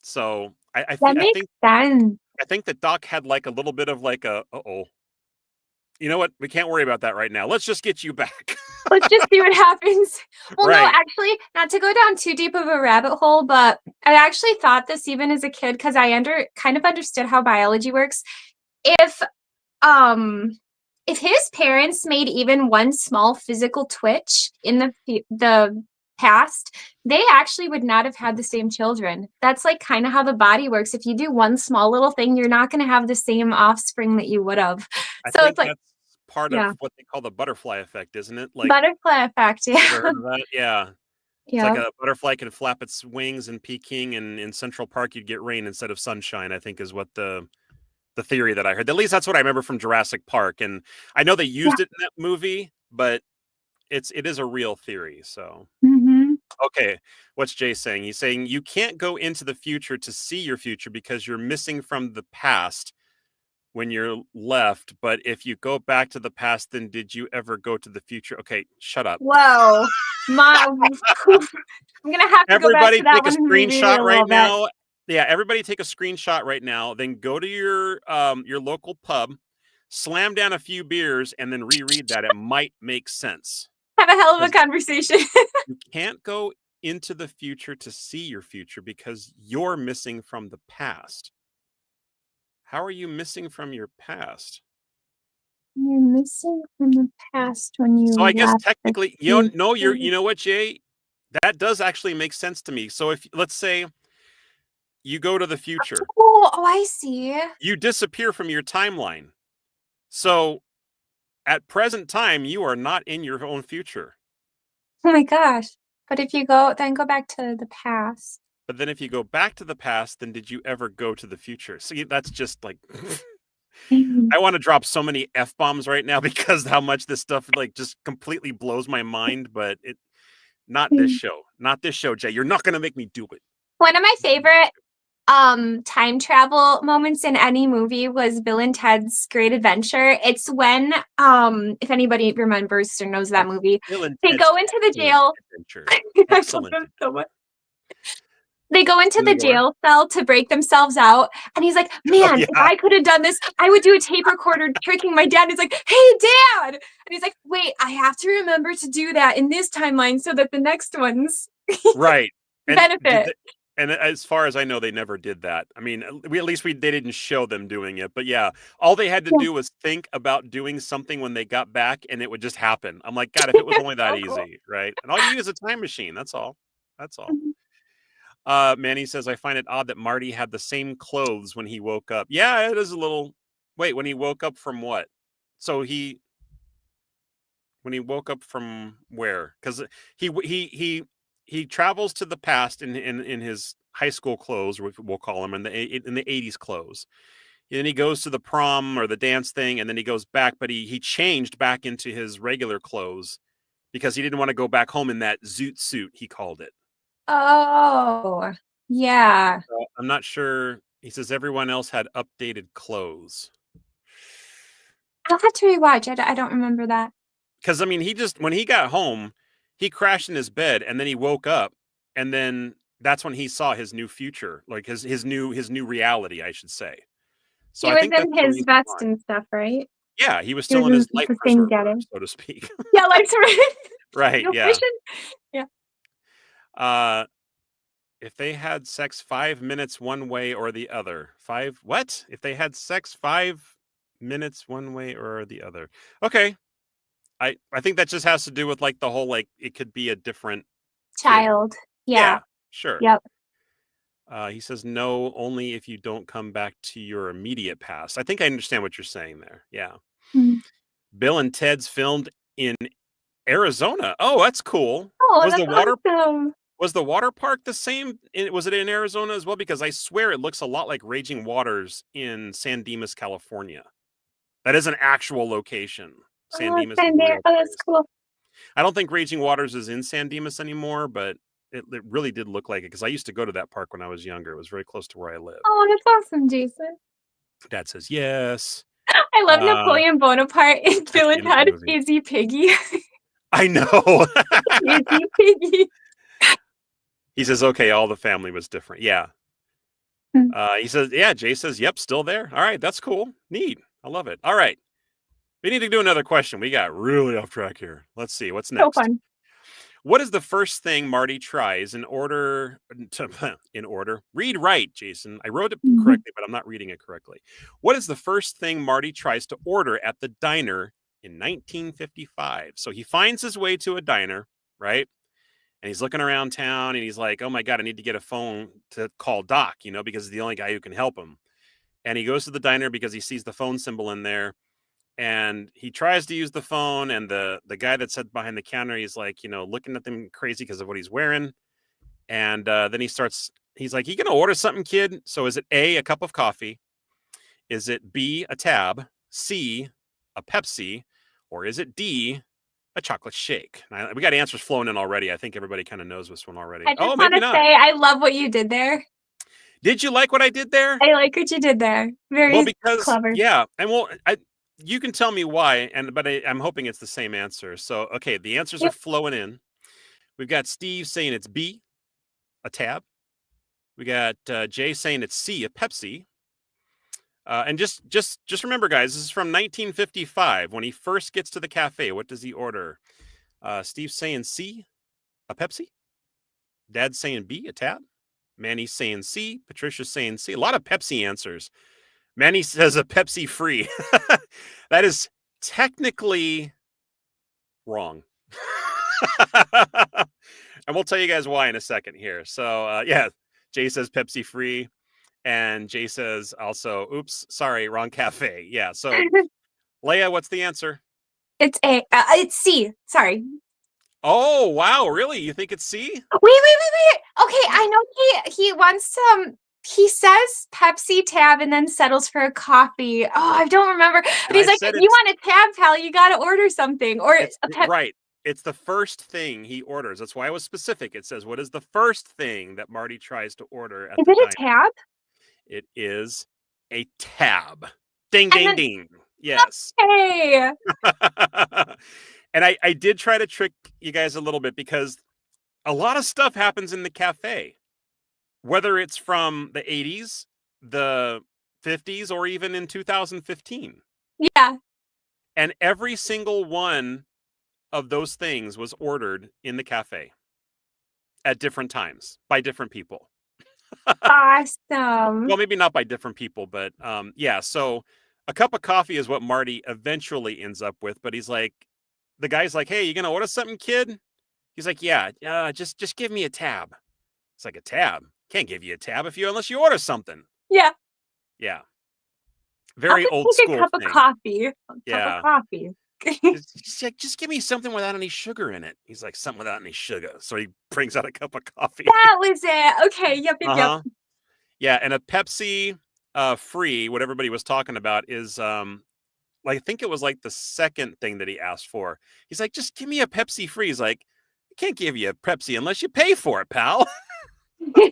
So I Makes sense. I think that Doc had like a little bit of like you know what? We can't worry about that right now. Let's just get you back. Let's just see what happens. Well, Right. no, actually, not to go down too deep of a rabbit hole, but I actually thought this even as a kid because I kind of understood how biology works. If his parents made even one small physical twitch in the past, they actually would not have had the same children. That's like kind of how the body works. If you do one small little thing, you're not going to have the same offspring that you would have. I So think it's like that's part of what they call the butterfly effect, isn't it? Like, butterfly effect. ever Yeah. heard of that? Yeah. It's Yeah. like a butterfly can flap its wings in Peking, and in Central Park you'd get rain instead of sunshine, I think is what the theory that I heard. At least that's what I remember from Jurassic Park. And I know they used it in that movie, but it is a real theory. So okay, what's Jay saying? He's saying you can't go into the future to see your future because you're missing from the past when you're left. But if you go back to the past, then did you ever go to the future? Okay, shut up. Whoa. I'm gonna have to go back Everybody to that take a one and reread it screenshot a right little bit. now. Yeah, everybody take a screenshot right now. Then go to your local pub, slam down a few beers, and then reread that. It might make sense. Have a hell of a conversation. You can't go into the future to see your future because you're missing from the past. How are you missing from your past? You're missing from the past when you. So I guess left the technically, you future. know what, Jay? That does actually make sense to me. So if let's say you go to the future, Oh, I see. you disappear from your timeline. So at present time, you are not in your own future. Oh my gosh. But if you go back to the past. But then if you go back to the past, then did you ever go to the future? See, that's just like I want to drop so many F-bombs right now because how much this stuff like just completely blows my mind, but not this show. Not this show, Jay. You're not going to make me do it. One of my favorite time travel moments in any movie was Bill and Ted's Great Adventure. It's when if anybody remembers or knows that movie, Bill and they Ted's go into the Excellent jail. Adventure. I love Excellent. them so much. They go into Do the they go where? jail cell to break themselves out. And he's like, man, if yeah. I could have done this, I would do a tape recorder tricking my dad. And he's like, hey, Dad. And he's like, wait, I have to remember to do that in this timeline so that the next ones Right. And benefit. and as far as I know, they never did that. I mean, at least they didn't show them doing it. But yeah, all they had to do was think about doing something when they got back, and it would just happen. I'm like, God, if it was only that So cool. easy, right? And all you need is a time machine. That's all. That's all. Manny says, I find it odd that Marty had the same clothes when he woke up. Yeah, it is a little. Wait, when he woke up from what? So when he woke up from where? Because he travels to the past in his high school clothes, we'll call them in the 80s clothes. And then he goes to the prom or the dance thing, and then he goes back, but he changed back into his regular clothes because he didn't want to go back home in that zoot suit, he called it. Oh, yeah. So I'm not sure. He says everyone else had updated clothes. I'll have to rewatch. I don't remember that. Because I mean, when he got home, he crashed in his bed, and then he woke up, and then that's when he saw his new future, like his new reality, I should say. So He I was think that's in the his reason vest why. and stuff, right? Yeah, he was He was still in his in life the same preserver, getup. so to speak. Yeah, like Right, no yeah. vision. Yeah. If they had sex 5 minutes one way or the other. What? If they had sex 5 minutes one way or the other. Okay. I think that just has to do with like the whole like it could be a different kid. Child. Yeah. Sure. Yep. He says no, only if you don't come back to your immediate past. I think I understand what you're saying there. Yeah. Mm. Bill and Ted's filmed in Arizona. Oh, that's cool. Oh, Was that's awesome. Was the water park the same? Was it in Arizona as well? Because I swear it looks a lot like Raging Waters in San Dimas, California. That is an actual location. San Oh, Dimas is a real that's place. cool. I don't think Raging Waters is in San Dimas anymore, but it really did look like it because I used to go to that park when I was younger. It was very close to where I live. Oh, that's awesome, Jason. Dad says yes. I love Napoleon Bonaparte in Bill and Ted. movie. Izzy Piggy. I know. Izzy Piggy. He says, okay, all the family was different. Yeah. He says, yeah, Jay says, yep, still there. All right, that's cool. Neat. I love it. All right. We need to do another question. We got really off track here. Let's see. What's next? So fun. What is the first thing Marty tries in order to read right, Jason? I wrote it correctly, but I'm not reading it correctly. What is the first thing Marty tries to order at the diner in 1955? So he finds his way to a diner, right? And he's looking around town and he's like, oh my God, I need to get a phone to call Doc, because he's the only guy who can help him. And he goes to the diner because he sees the phone symbol in there. And he tries to use the phone, and the guy that sat behind the counter, he's like, looking at them crazy because of what he's wearing. And then he's like, you gonna order something, kid? So is it A, a cup of coffee? Is it B, a tab? C, a Pepsi? Or is it D, a chocolate shake? Now, we got answers flowing in already. I think everybody kind of knows this one already. I just want to say I love what you did there. Did you like what I did there? I like what you did there. Very clever. Yeah, and you can tell me why, but I'm hoping it's the same answer. So, okay, the answers are flowing in. We've got Steve saying it's B, a tab. We got Jay saying it's C, a Pepsi. And just remember, guys, this is from 1955. When he first gets to the cafe, what does he order? Steve's saying C, a Pepsi. Dad's saying B, a tab. Manny's saying C. Patricia's saying C. A lot of Pepsi answers. Manny says a Pepsi free. That is technically wrong. And we'll tell you guys why in a second here. So, yeah, Jay says Pepsi free. And Jay says also, oops, sorry, wrong cafe. Yeah, so Leia, what's the answer? It's A. It's C. Sorry. Oh, wow, really? You think it's C? Wait. Okay, I know he wants some he says Pepsi tab and then settles for a coffee. Oh, I don't remember. But And he's I like, said if you want a tab, pal, you got to order something. Or it's a Pepsi. right. It's the first thing he orders. That's why I was specific. It says, what is the first thing that Marty tries to order at Is the it a diner? tab? It is a tab. Ding, And ding, then, ding. Yes. hey, And I did try to trick you guys a little bit because a lot of stuff happens in the cafe, whether it's from the 80s, the 50s, or even in 2015. yeah. And every single one of those things was ordered in the cafe at different times by different people. Awesome. Well, maybe not by different people, but yeah. So a cup of coffee is what Marty eventually ends up with. But he's like, the guy's like, "Hey, you gonna order something, kid?" He's like, "Yeah, just give me a tab." It's like, a tab? Can't give you a tab unless you order something. Yeah. Yeah, I'll very just old take a school cup thing. of coffee. A cup Yeah. of coffee. Just give me something without any sugar in it. He's like, something without any sugar. So he brings out a cup of coffee. That was it. Okay. Yep. Uh-huh. Yeah, and a Pepsi free, what everybody was talking about is like, I think it was like the second thing that he asked for. He's like, just give me a Pepsi free. He's like, I can't give you a Pepsi unless you pay for it, pal. Yeah.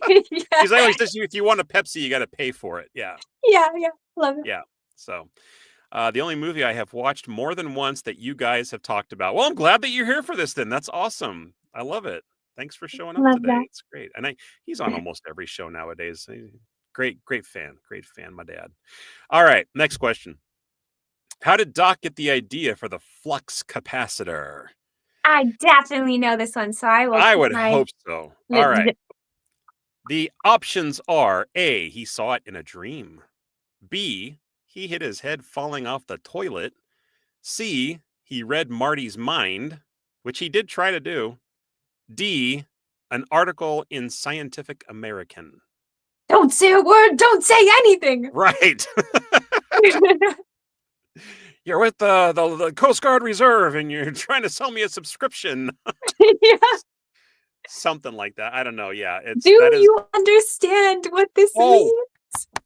He's like, if you want a Pepsi, you got to pay for it. Yeah. Yeah. Love it. Yeah. So the only movie I have watched more than once that you guys have talked about. Well, I'm glad that you're here for this then. That's awesome. I love it. Thanks for showing up Love today. that. It's great. And he's on almost every show nowadays. Great fan. Great fan, my dad. All right, next question. How did Doc get the idea for the flux capacitor? I definitely know this one, so I will. I keep would my hope so. All right. The options are A, he saw it in a dream. B, he hit his head falling off the toilet. C, he read Marty's mind, which he did try to do. D, an article in Scientific American. Don't say a word. Don't say anything. Right. You're with the Coast Guard Reserve and you're trying to sell me a subscription. Yeah. Something like that. I don't know. Yeah. Do you understand what this means?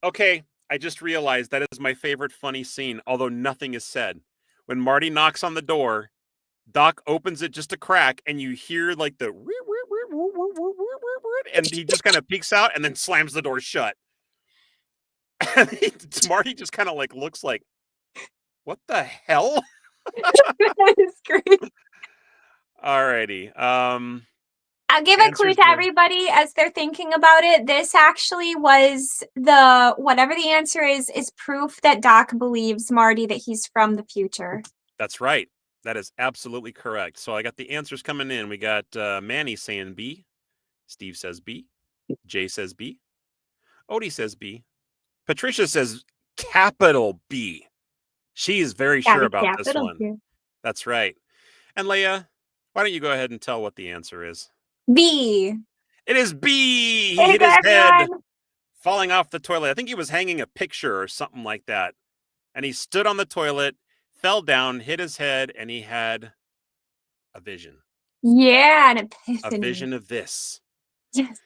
Okay. I just realized that is my favorite funny scene, although nothing is said. When Marty knocks on the door, Doc opens it just a crack, and you hear like the and he just kind of peeks out and then slams the door shut. And Marty just kind of like looks like, what the hell? That is great. Alrighty. I'll give a clue to everybody as they're thinking about it. This actually was whatever the answer is proof that Doc believes Marty that he's from the future. That's right. That is absolutely correct. So I got the answers coming in. We got Manny saying B. Steve says B. Jay says B. Odie says B. Patricia says capital B. She is very sure about this one. B. That's right. And Leia, why don't you go ahead and tell what the answer is? B. It is B. He hit his head falling off the toilet. I think he was hanging a picture or something like that. And he stood on the toilet, fell down, hit his head, and he had a vision. Yeah, an epiphany. A vision of this. Yes.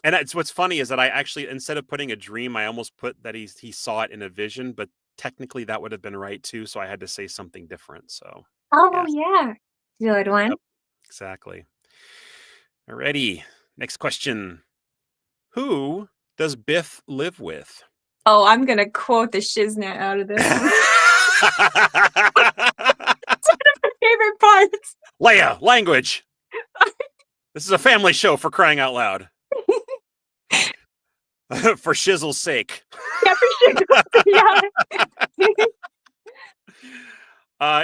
And it's what's funny is that I actually, instead of putting a dream, I almost put that he saw it in a vision, but technically that would have been right too. So I had to say something different. So. Oh yeah. Good one. Yep, exactly. Alrighty. Next question. Who does Biff live with? Oh, I'm gonna quote the shiznit out of this. It's one of my favorite parts. Leia, language. This is a family show, for crying out loud. For shizzle's sake. Yeah, for shizzle's sake.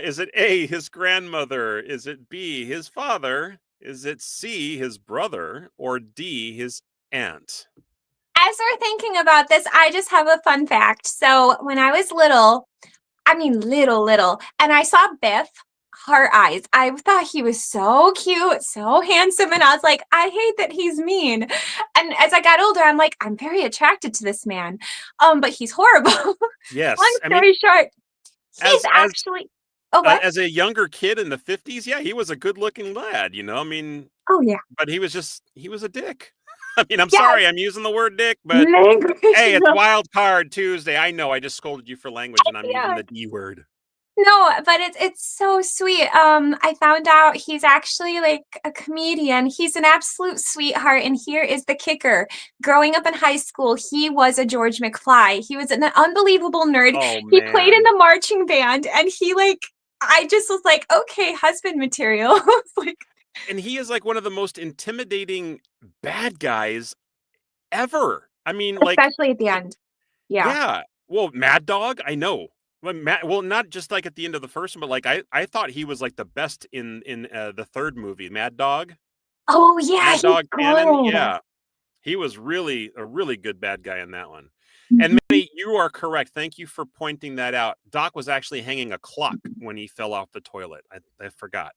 Is it A, his grandmother? Is it B, his father? Is it C, his brother? Or D, his aunt? As we're thinking about this, I just have a fun fact. So when I was little, and I saw Biff, heart eyes. I thought he was so cute, so handsome, and I was like, I hate that he's mean. And as I got older, I'm like, I'm very attracted to this man, but he's horrible. Yes. Long story short, he's actually. As a younger kid in the 50s, yeah, he was a good-looking lad, you know. I mean, oh yeah, but he was a dick. I mean, I'm Yes. sorry, I'm using the word dick, but Language. hey, it's No. Wild Card Tuesday. I know, I just scolded you for language, and I'm using Yeah. the D word. No, but it's so sweet. I found out he's actually like a comedian. He's an absolute sweetheart, and here is the kicker. Growing up in high school, he was a George McFly. He was an unbelievable nerd. Oh, He played in man. the marching band, and he like I just was like, okay, husband material. It's like, And he is like one of the most intimidating bad guys ever. I mean, like, especially at the end. Yeah. yeah. Well, Mad Dog, I know. Well, not just like at the end of the first one, but like I thought he was like the best in the third movie, Mad Dog. Oh yeah, Mad he's Dog Cannon, good. yeah. He was really a really good bad guy in that one. And Mhm. Manny, you are correct. Thank you for pointing that out. Doc was actually hanging a clock when he fell off the toilet. I forgot.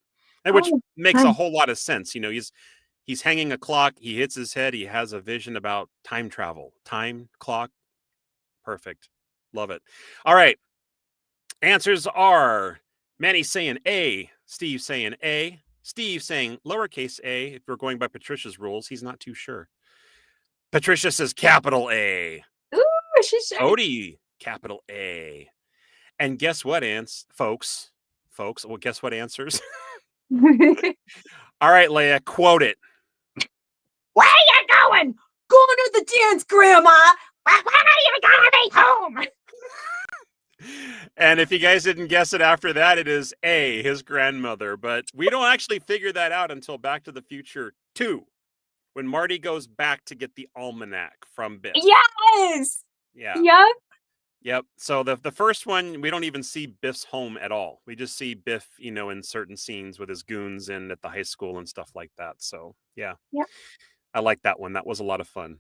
And which Oh, makes a nice. whole lot of sense. You know, he's hanging a clock, he hits his head, he has a vision about time travel. Time clock. Perfect. Love it. All right. Answers are Manny saying A, Steve saying A, Steve saying lowercase a. If we're going by Patricia's rules, he's not too sure. Patricia says capital A. Ooh, she should. Odie, capital A. And guess what, folks? Well, guess what answers? All right, Leia, quote it. Where are you going? Going to the dance, Grandma. When are you gonna be home? And if you guys didn't guess it after that, it is A, his grandmother. But we don't actually figure that out until Back to the Future 2, when Marty goes back to get the almanac from Biff. Yes. Yeah. Yep. Yep. So the first one, we don't even see Biff's home at all. We just see Biff, you know, in certain scenes with his goons and at the high school and stuff like that. So yeah. Yep. I like that one. That was a lot of fun.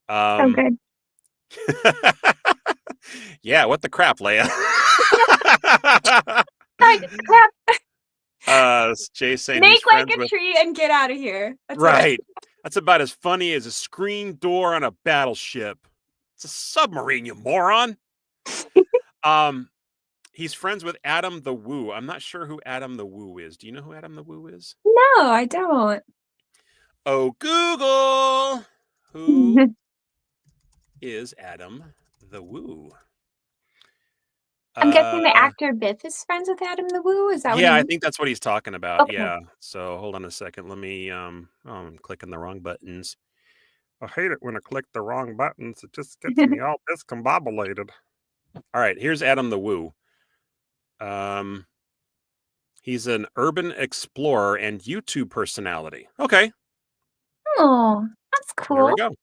So good. Yeah, what the crap, Leia? Crap. Jay saying Make he's like friends a with... tree and get out of here. That's Right. That's about as funny as a screen door on a battleship. It's a submarine, you moron. He's friends with Adam the Woo. I'm not sure who Adam the Woo is. Do you know who Adam the Woo is? No, I don't. Oh, Google. Who is Adam the Woo? I'm guessing the actor Biff is friends with Adam the Woo. Is that what Yeah, he I means? think that's what he's talking about. Okay. Yeah. So hold on a second. Let me oh, I'm clicking the wrong buttons. I hate it when I click the wrong buttons. It just gets me all discombobulated. All right, here's Adam the Woo. He's an urban explorer and YouTube personality. Okay, Oh, that's there we cool. go.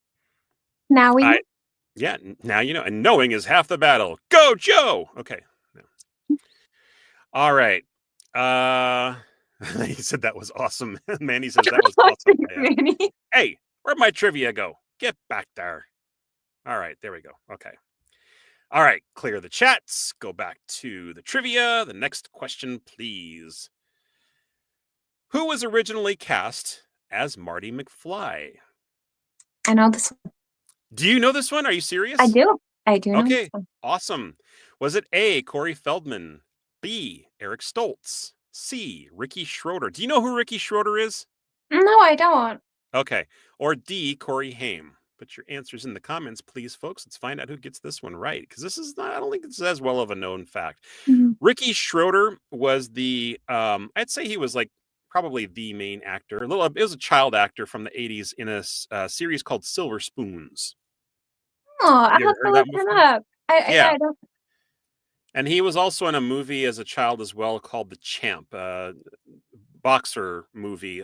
Now we know. Yeah, now you know. And knowing is half the battle. Go, Joe! Okay. All right. He said that was awesome. Manny says that was awesome. Manny. Hey, where'd my trivia go? Get back there. All right, there we go. Okay. All right, clear the chats. Go back to the trivia. The next question, please. Who was originally cast as Marty McFly? I know this one. Do you know this one? Are you serious? I do. I do know this Okay, one. awesome. Was it A, Corey Feldman, B, Eric Stoltz, C, Ricky Schroeder? Do you know who Ricky Schroeder is? No, I don't. Okay, or D, Corey Haim? Put your answers in the comments, please, folks. Let's find out who gets this one right, because this is not, I don't think it's as well of a known fact. Mhm. Ricky Schroeder was the, I'd say he was like probably the main actor. It was a child actor from the 80s in a series called Silver Spoons. Oh, I'll You have ever to heard look that him before? up. Yeah. I don't. And he was also in a movie as a child as well called The Champ, boxer movie.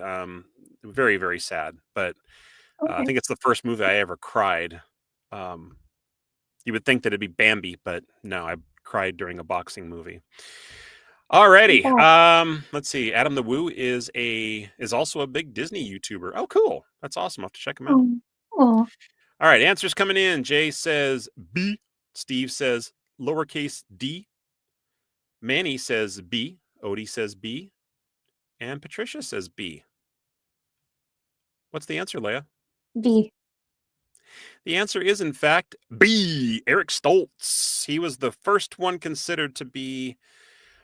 Very, very sad, but I Okay. think it's the first movie I ever cried. You would think that it'd be Bambi, but no, I cried during a boxing movie. Alrighty. Let's see. Adam the Woo is also a big Disney YouTuber. Oh, cool. That's awesome. I'll have to check him out. Oh. All right, answers coming in. Jay says B. Steve says lowercase d. Manny says B. Odie says B. And Patricia says B. What's the answer, Leia? B. The answer is, in fact, B. Eric Stoltz. He was the first one considered to be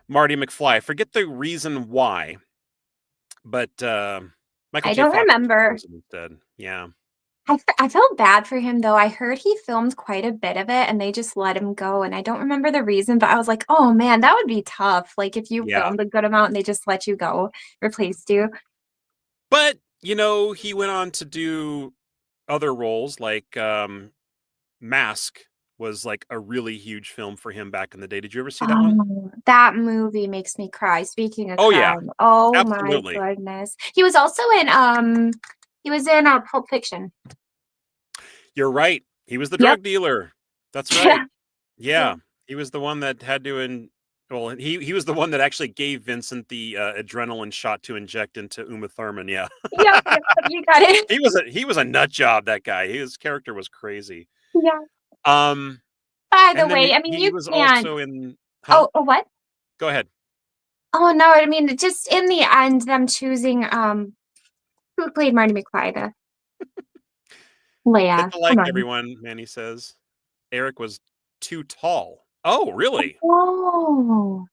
Marty McFly. I forget the reason why, but Michael I J. don't Fox remember. was instead. Yeah. I felt bad for him though. I heard he filmed quite a bit of it and they just let him go. And I don't remember the reason, but I was like, oh man, that would be tough. Like if you Yeah. filmed a good amount and they just let you go, replaced you. But, he went on to do other roles like Mask was like a really huge film for him back in the day. Did you ever see that one? Oh, that movie makes me cry. Speaking of Oh yeah, crying, oh my absolutely. goodness. He was also in Pulp Fiction. You're right. He was the Yep. drug dealer. That's Yeah. right. Yeah. Yeah. He was the one that had to he was the one that actually gave Vincent the adrenaline shot to inject into Uma Thurman. Yeah. Yep, yep, you got it. He was a nut job, that guy. His character was crazy. Yeah. Um By the and then way, I mean he you was can't. also in Oh, what? Go ahead. Oh no, I mean just in the end, them choosing who played Marty McFly? Hit Leia. the Come like, on. everyone. Manny says Eric was too tall. Oh, really? Oh.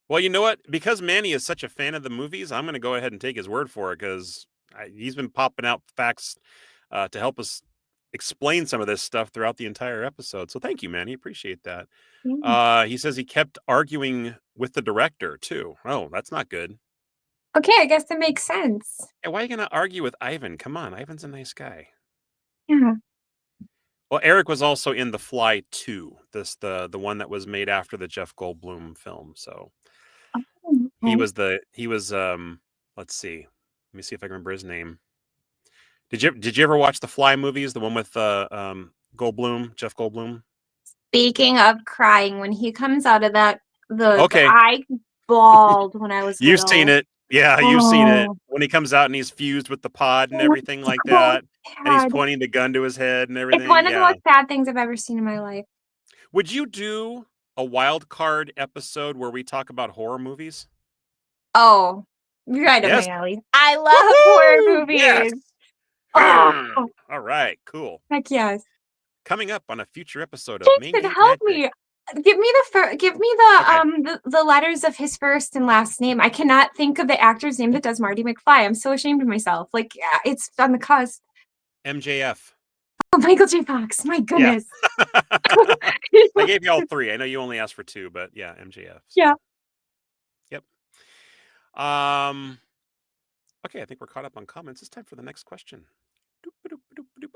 Well, you know what? Because Manny is such a fan of the movies, I'm going to go ahead and take his word for it because he's been popping out facts to help us explain some of this stuff throughout the entire episode. So thank you, Manny. Appreciate that. Yeah. He says he kept arguing with the director, too. Oh, that's not good. Okay, I guess that makes sense. Hey, why are you going to argue with Ivan? Come on, Ivan's a nice guy. Yeah. Well, Eric was also in The Fly 2, the one that was made after the Jeff Goldblum film. So Oh, he okay. was let's see. Let me see if I can remember his name. Did you ever watch the Fly movies? The one with Goldblum, Jeff Goldblum? Speaking of crying, when he comes out of the Okay. I bawled when I was You've seen little. it. Yeah, you've seen it. Oh, When he comes out and he's fused with the pod and oh, everything like so that, and he's sad. pointing the gun to his head and It's everything. one of the Yeah. most sad things I've ever seen in my life. Would you do a wild card episode where we talk about horror movies? Oh, right up Yes. my alley. I love horror Woohoo! Yes. movies. Oh, All right, cool. heck yes. Coming up on a future episode of Main Jason, Gate help Magic. me. Give me Okay. the letters of his first and last name. I cannot think of the actor's name that does Marty McFly. I'm so ashamed of myself. Like it's on the cusp. MJF. Oh, Michael J. Fox. My Yeah. goodness. I gave you all three. I know you only asked for two, but yeah, MJF. So. Yeah. Yep. Okay, I think we're caught up on comments. It's time for the next question.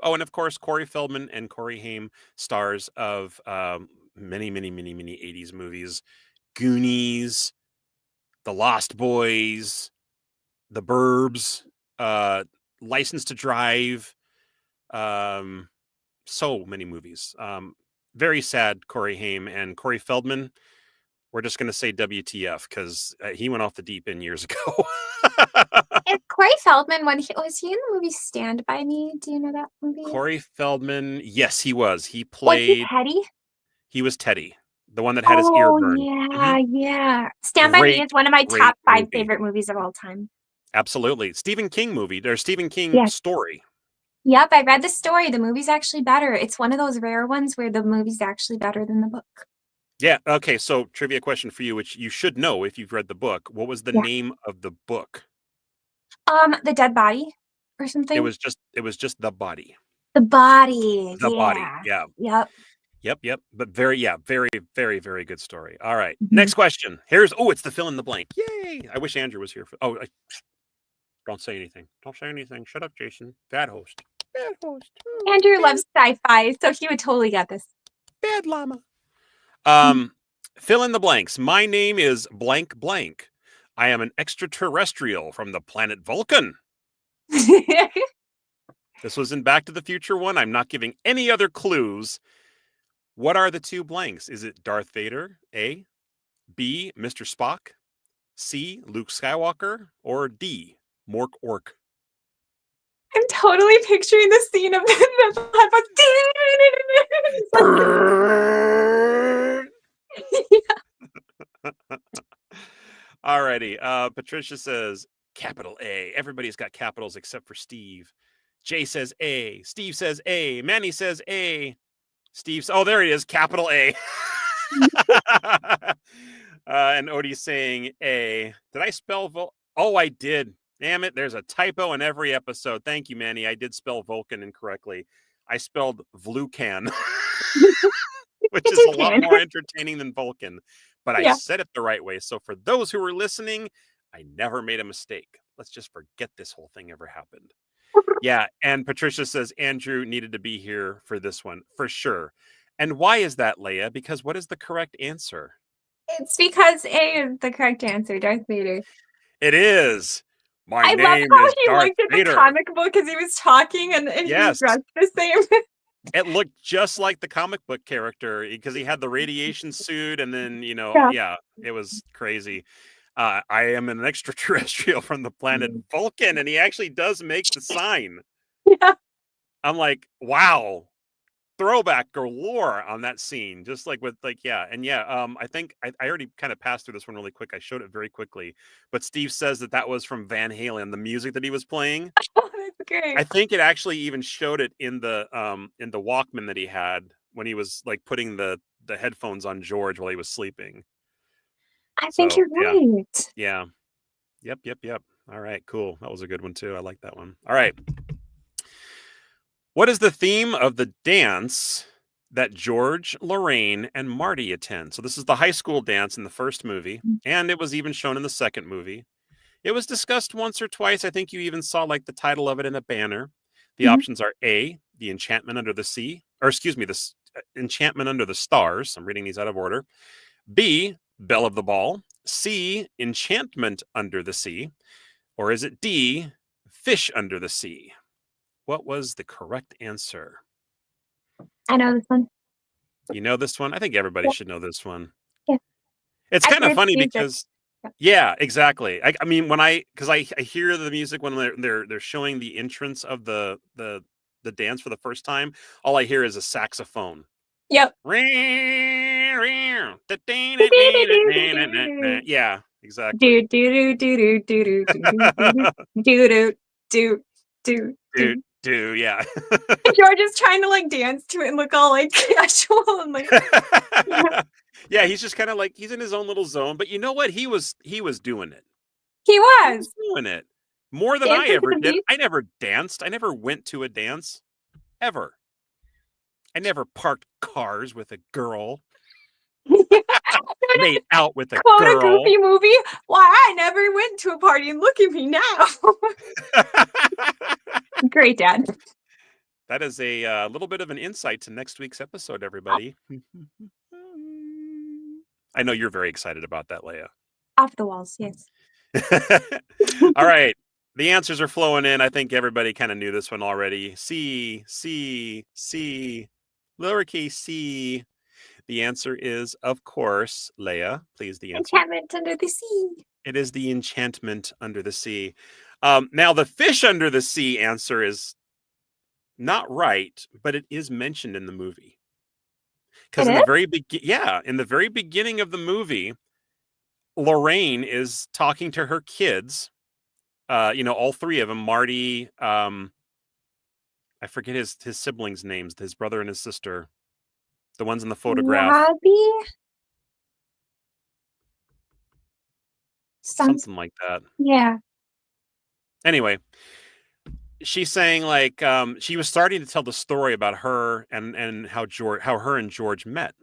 Oh, and of course, Corey Feldman and Corey Haim, stars of many 80s movies. Goonies, The Lost Boys, The Burbs, License to Drive, so many movies. Very sad, Corey Haim and Corey Feldman. We're just going to say WTF because he went off the deep end years ago. Is Corey Feldman was he in the movie Stand By Me? Do you know that movie? Corey Feldman, yes, he was. He Was he played. Teddy? He was Teddy, the one that had his ear burned. Yeah, yeah. Stand By Me is one of my top 5 movie. favorite movies of all time. Absolutely. Stephen King movie, or Stephen King Yes. story. Yep, I read the story. The movie's actually better. It's one of those rare ones where the movie's actually better than the book. Yeah. Okay. So, trivia question for you, which you should know if you've read the book. What was the name of the book? The Dead Body or something. It was just The Body. The Body. The Body. Yeah. Yep. But very, very good story. All right. Next question. It's the fill in the blank. Yay! I wish Andrew was here for. Don't say anything. Don't say anything. Shut up, Jason. Bad host. Bad host. Andrew loves sci-fi, so he would totally get this. Bad llama. Fill in the blanks. My name is blank blank. I am an extraterrestrial from the planet Vulcan. This was in Back to the Future 1. I'm not giving any other clues. What are the two blanks? Is it Darth Vader, A, B, Mr. Spock, C, Luke Skywalker, or D, Mork Ork? I'm totally picturing the scene of the Alrighty. Patricia says capital A. Everybody's got capitals except for Steve. Jay says A. Steve says A. Manny says A. Oh, there he is. Capital A. And Odie's saying A. Did I spell Oh, I did. Damn it, there's a typo in every episode. Thank you, Manny. I did spell Vulcan incorrectly. I spelled Vlucan, which is a lot more entertaining than Vulcan. But I said it the right way. So for those who were listening, I never made a mistake. Let's just forget this whole thing ever happened. Yeah, and Patricia says Andrew needed to be here for this one, for sure. And why is that, Leia? Because what is the correct answer? It's because A is the correct answer, Darth Vader. It is. I love how he looked at the comic book as he was talking and he was dressed the same. It looked just like the comic book character because he had the radiation suit and then, it was crazy. I am an extraterrestrial from the planet Vulcan, and he actually does make the sign. Yeah. I'm like, wow. Throwback galore on that scene, just like with I think I already kind of passed through this one really quick. I showed it very quickly, but Steve says that was from Van Halen, the music that he was playing. Oh, that's great. I think it actually even showed it in the Walkman that he had when he was like putting the headphones on George while he was sleeping. I think you're right. Yeah. Yep. All right, cool. That was a good one too. I like that one. All right. What is the theme of the dance that George, Lorraine, and Marty attend? So this is the high school dance in the first movie, and it was even shown in the second movie. It was discussed once or twice. I think you even saw like the title of it in a banner. The options are A, The Enchantment Under the Sea, the Enchantment Under the Stars. I'm reading these out of order. B, Belle of the Ball. C, Enchantment Under the Sea. Or is it D, Fish Under the Sea? What was the correct answer? I know this one. You know this one? I think everybody should know this one. Yeah. It's kind of funny because exactly. I mean, because I hear the music when they're showing the entrance of the dance for the first time, all I hear is a saxophone. Yep. Yeah, exactly. Do yeah. George is trying to like dance to it and look all like casual and like yeah, he's just kind of like he's in his own little zone. But you know what? He was doing it. He was doing it more than I ever did. I never danced. I never went to a dance ever. I never parked cars with a girl. Made out with a girl. A goofy movie. Why I never went to a party and look at me now. Great, Dad. That is a little bit of an insight to next week's episode, everybody. I know you're very excited about that, Leia. Off the walls, yes. All right. The answers are flowing in. I think everybody kind of knew this one already. C, lowercase c. The answer is, of course, Leia, please, the answer. Enchantment Under the Sea. It is the Enchantment Under the Sea. Now, the Fish Under the Sea answer is not right, but it is mentioned in the movie. Because in the very beginning of the movie, Lorraine is talking to her kids. All three of them, Marty, I forget his siblings' names, his brother and his sister. The ones in the photograph. Robbie? Something like that. Yeah. Anyway, she's saying like she was starting to tell the story about her and how her and George met.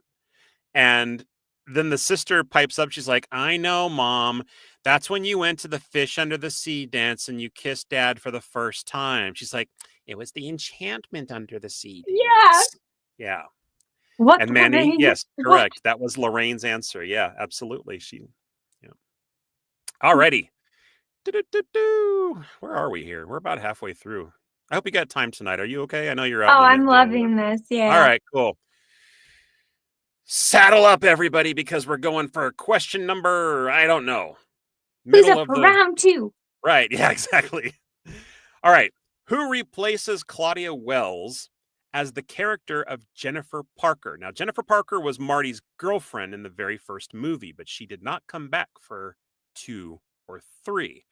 And then the sister pipes up. She's like, I know, Mom. That's when you went to the Fish Under the Sea dance and you kissed Dad for the first time. She's like, it was the Enchantment Under the Sea dance. Yeah. What? And Manny, yes, correct. What? That was Lorraine's answer. Yeah, absolutely. Alrighty. Where are we here? We're about halfway through. I hope you got time tonight. Are you okay? I know you're out. Oh, I'm loving this. Yeah. All right, cool. Saddle up, everybody, because we're going for question number, I don't know. Middle of round 2. Right. Yeah, exactly. All right. Who replaces Claudia Wells as the character of Jennifer Parker? Now, Jennifer Parker was Marty's girlfriend in the very first movie, but she did not come back for 2 or 3.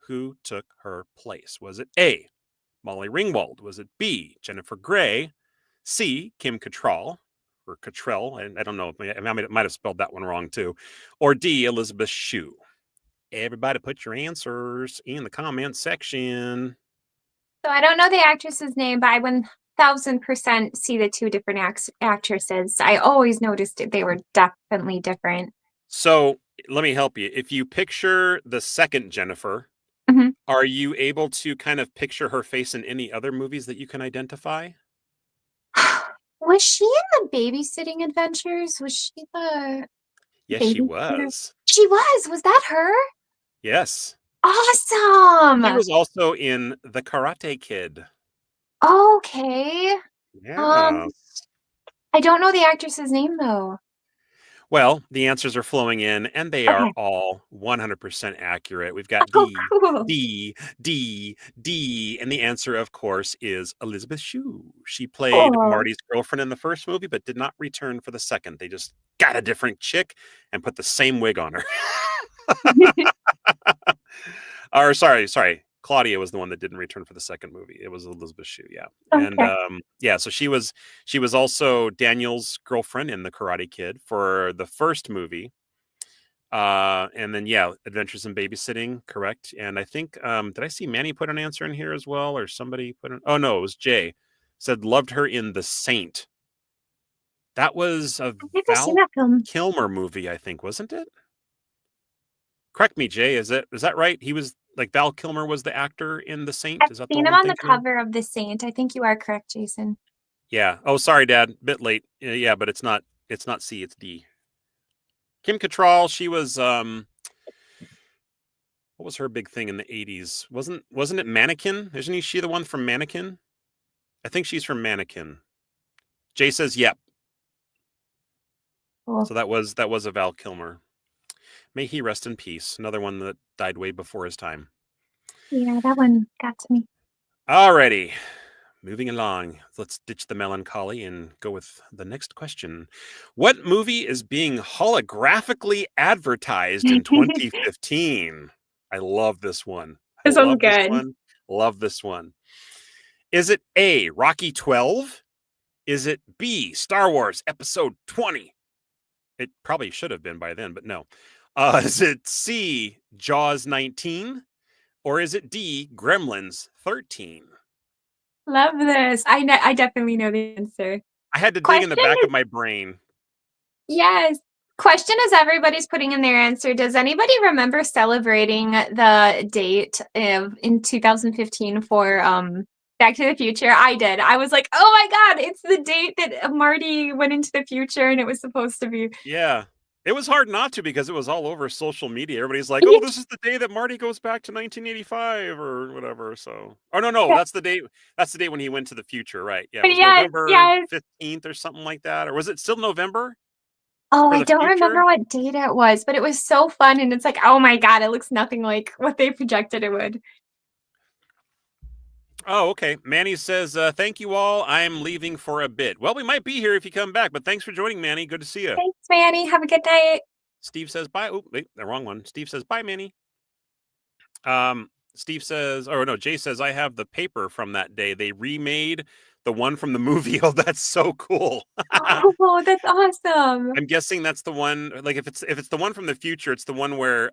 Who took her place? Was it A, Molly Ringwald? Was it B, Jennifer Grey? C, Kim Cattrall, or Cattrall? I don't know. I might have spelled that one wrong too. Or D, Elizabeth Shue? Everybody put your answers in the comment section. So I don't know the actress's name, but I 1000% see the two different actresses. I always noticed it. They were definitely different. So let me help you. If you picture the second Jennifer, Mhm. are you able to kind of picture her face in any other movies that you can identify? Was she in the Babysitting Adventures? Was she the Yes, she babysitter? was. She was. Was that her? Yes. Awesome. He was also in The Karate Kid. Okay. Yeah. I don't know the actress's name though. Well, the answers are flowing in, and they are Okay. all 100% accurate. We've got Oh, D, cool. D, D, D, and the answer, of course, is Elizabeth Shue. She played Cool. Marty's girlfriend in the first movie, but did not return for the second. They just got a different chick and put the same wig on her. Or sorry. Claudia was the one that didn't return for the second movie. It was Elizabeth Shue, yeah. And Okay. yeah, so she was also Daniel's girlfriend in The Karate Kid for the first movie. And then yeah, Adventures in Babysitting, correct. And I think did I see Manny put an answer in here as well, or somebody put an oh no, it was Jay. Said loved her in The Saint. That was a I've never seen Val that film. Kilmer movie, I think, wasn't it? Correct me, Jay. Is that right? He was like Val Kilmer was the actor in The Saint. I've Is that the seen one him I'm on the thinking of? cover of The Saint. I think you are correct, Jason. Yeah. Oh, sorry, Dad. Bit late. Yeah, but it's not C, it's D. Kim Cattrall, she was what was her big thing in the 80s? Wasn't it Mannequin? Isn't she the one from Mannequin? I think she's from Mannequin. Jay says yep. Cool. So that was a Val Kilmer. May he rest in peace. Another one that died way before his time. Yeah, that one got to me. Alrighty. Moving along, let's ditch the melancholy and go with the next question. What movie is being holographically advertised in 2015? I love this one. I This one's love this good. one. Love this one. Is it A, Rocky 12? Is it B, Star Wars Episode 20? It probably should have been by then, but no. Is it C, Jaws 19? Or is it D, Gremlins 13? Love this. I definitely know the answer. I had to dig in the Question back is of my brain. yes. Question is everybody's putting in their answer. Does anybody remember celebrating the date of in 2015 for Back to the Future? I did. I was like, oh my God, it's the date that Marty went into the future and it was supposed to be. Yeah. It was hard not to because it was all over social media. Everybody's like, "Oh, this is the day that Marty goes back to 1985 or whatever." So, oh no, that's the date. That's the date when he went to the future, right? Yeah, it was Yes, November yes. 15th or something like that, or was it still November Oh, for I the don't future? remember what date it was, but it was so fun. And it's like, oh my God, it looks nothing like what they projected it would. Oh, okay. Manny says, "Thank you all. I'm leaving for a bit." Well, we might be here if you come back, but thanks for joining, Manny. Good to see you. Thanks, Manny. Have a good night. Steve says bye. Oh, wait, the wrong one. Steve says bye, Manny. Steve says, or no, Jay says, I have the paper from that day. They remade the one from the movie. Oh, that's so cool. Oh, that's awesome. I'm guessing that's the one. Like, if it's the one from the future, it's the one where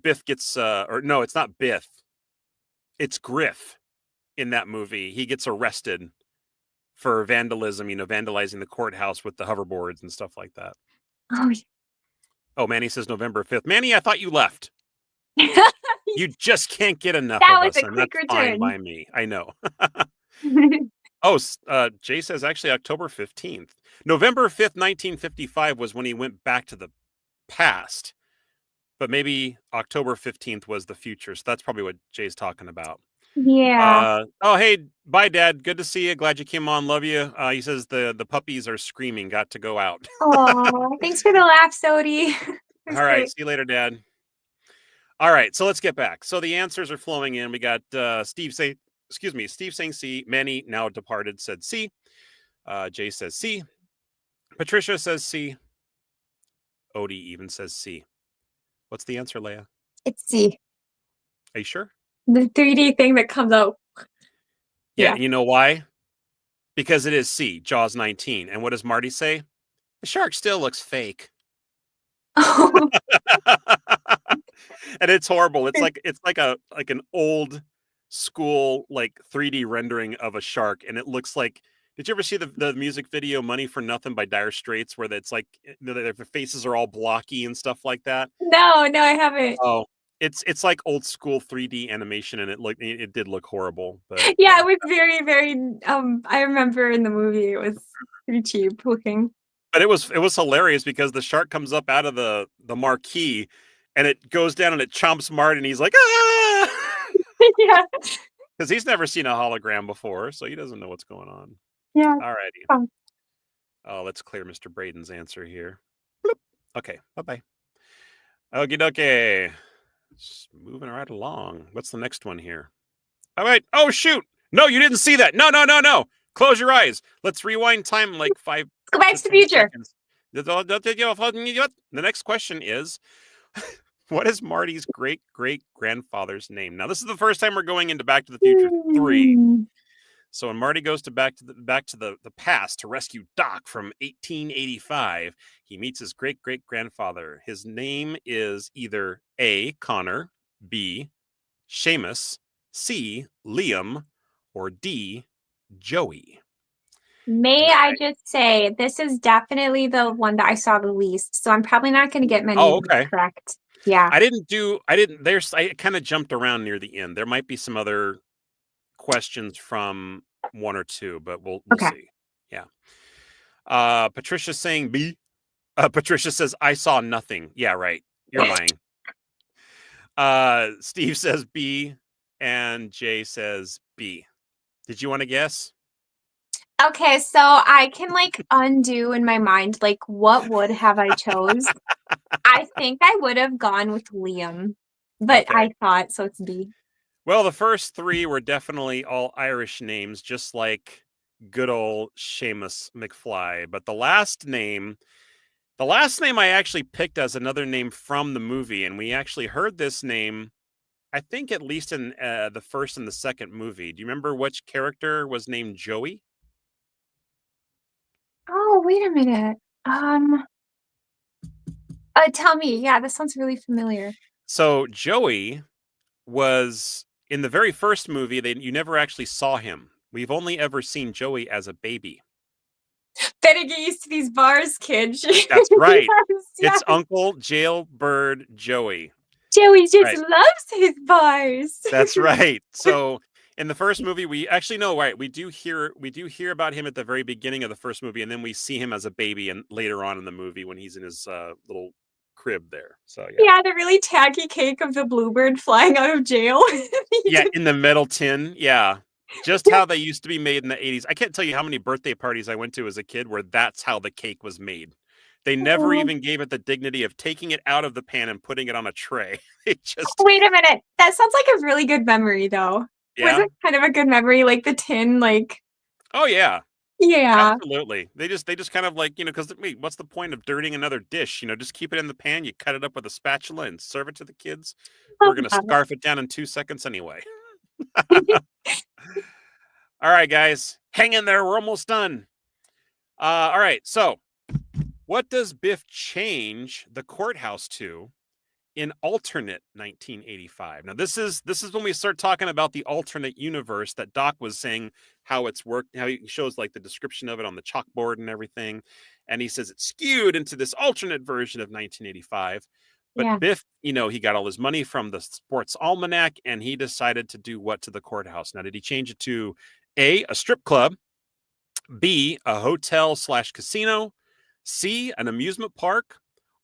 Biff gets or no, it's not Biff. It's Griff in that movie. He gets arrested for vandalism. Vandalizing the courthouse with the hoverboards and stuff like that. Oh, Oh, Manny says November 5th. Manny, I thought you left. You just can't get enough that of was us, a and quick that's fine return. by me. I know. Oh, Jay says actually October 15th. November 5th, 1955 was when he went back to the past. But maybe October 15th was the future. So that's probably what Jay's talking about. Yeah. Oh, hey, bye, Dad. Good to see you. Glad you came on. Love you. He says the puppies are screaming. Got to go out. Oh, thanks for the laugh, Sodi. It was All right. great. See you later, Dad. All right. So let's get back. So the answers are flowing in. We got Steve saying C. Manny, now departed, said C. Jay says C. Patricia says C. Odie even says C. What's the answer, Leia? It's C. Are you sure? The 3D thing that comes out. Yeah. Yeah. You know why? Because it is C, Jaws 19. And what does Marty say? The shark still looks fake. Oh, And it's horrible. It's like an old school like 3D rendering of a shark, and it looks like. Did you ever see the music video "Money for Nothing" by Dire Straits, where it's like their faces are all blocky and stuff like that? No, I haven't. Oh, it's like old school 3D animation, and it did look horrible. But Yeah, it was very, very. I remember in the movie it was pretty cheap looking. But it was hilarious because the shark comes up out of the marquee, and it goes down and it chomps Marty, and he's like, ah, Yeah. because he's never seen a hologram before, so he doesn't know what's going on. Yeah. All righty. Fun. Oh, let's clear Mr. Braden's answer here. Bloop. Okay, bye-bye. Okie dokie. Just moving right along. What's the next one here? All right. Oh, shoot. No, you didn't see that. No. Close your eyes. Let's rewind time like 5 Go back to the 10 future. seconds. The next question is, what is Marty's great-great-grandfather's name? Now, this is the first time we're going into Back to the Future 3. So when Marty goes to back to the past to rescue Doc from 1885, he meets his great-great-grandfather. His name is either A, Connor, B, Seamus, C, Liam, or D, Joey. May I just say, this is definitely the one that I saw the least, so I'm probably not going to get many of them correct. Yeah. I kind of jumped around near the end. There might be some other questions from 1 or 2, but we'll see. Yeah. Patricia's saying B. Patricia says, I saw nothing. Yeah, right. You're lying. Steve says B, and Jay says B. Did you want to guess? Okay, so I can like undo in my mind, like what would have I chose? I think I would have gone with Liam, but I thought, so it's B. Well, the first 3 were definitely all Irish names, just like good old Seamus McFly. But the last name I actually picked as another name from the movie, and we actually heard this name, I think at least in the first and the second movie. Do you remember which character was named Joey? Oh, wait a minute. Tell me. Yeah, this sounds really familiar. So Joey was in the very first movie. You never actually saw him. We've only ever seen Joey as a baby. Better get used to these bars, kid. That's right. It's Uncle Jailbird Joey. Joey just loves his bars. That's right. So in the first movie, we actually know, right? We do hear about him at the very beginning of the first movie, and then we see him as a baby, and later on in the movie when he's in his little crib there. So yeah, the really tacky cake of the bluebird flying out of jail. Yeah, in the metal tin. Yeah. Just how they used to be made in the 80s. I can't tell you how many birthday parties I went to as a kid where that's how the cake was made. They never even gave it the dignity of taking it out of the pan and putting it on a tray. It just... Wait a minute. That sounds like a really good memory, though. Yeah. Was it kind of a good memory, like the tin, like... Oh, yeah. Yeah. Absolutely. They just kind of like, because wait, what's the point of dirtying another dish? Just keep it in the pan, you cut it up with a spatula and serve it to the kids. We're going to scarf it down in 2 seconds anyway. All right, guys. Hang in there. We're almost done. All right. So what does Biff change the courthouse to in alternate 1985? Now, this is when we start talking about the alternate universe that Doc was saying how it's worked, how he shows like the description of it on the chalkboard and everything. And he says it's skewed into this alternate version of 1985. But Biff, he got all his money from the sports almanac, and he decided to do what to the courthouse? Now, did he change it to A, a strip club, B, a hotel/casino, C, an amusement park,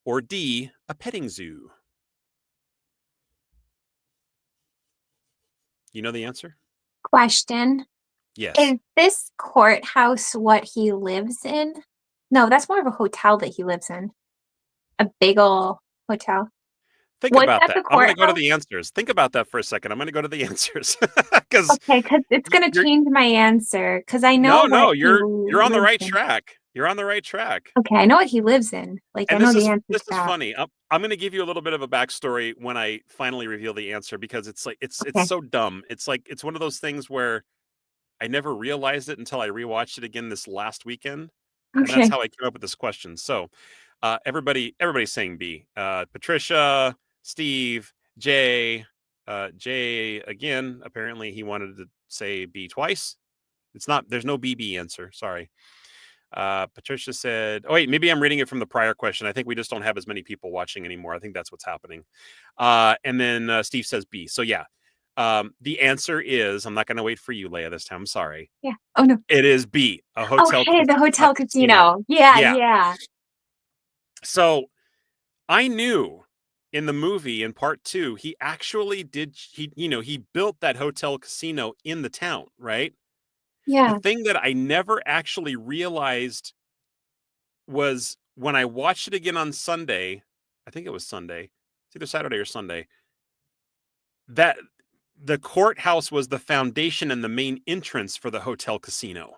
or D, a petting zoo? You know the answer? Question. Yes. Is this courthouse what he lives in? No, that's more of a hotel that he lives in. A big ol' hotel. Think about that. I'm going to go to the answers. Think about that for a second. I'm going to go to the answers. Because it's going to change my answer. Because I know. No, you're on the right track. You're on the right track. Okay, I know what he lives in. Like, I know the answer. This is funny. I'm going to give you a little bit of a backstory when I finally reveal the answer, because it's like it's so dumb. It's like it's one of those things where I never realized it until I rewatched it again this last weekend. And that's how I came up with this question. So everybody's saying B. Patricia, Steve, Jay, Jay again. Apparently, he wanted to say B twice. It's not. There's no BB answer. Sorry. Patricia said, "Oh wait, maybe I'm reading it from the prior question. I think we just don't have as many people watching anymore. I think that's what's happening." And then Steve says B. So yeah, the answer is. I'm not going to wait for you, Leia. This time, I'm sorry. Yeah. Oh no. It is B. A Oh hotel. hey, the hotel casino. Yeah, Yeah. yeah. So I knew in the movie in part 2, he actually did. He built that hotel casino in the town, right? The Yeah. thing that I never actually realized was when I watched it again on Sunday, I think it was Sunday, it's either Saturday or Sunday, that the courthouse was the foundation and the main entrance for the hotel casino.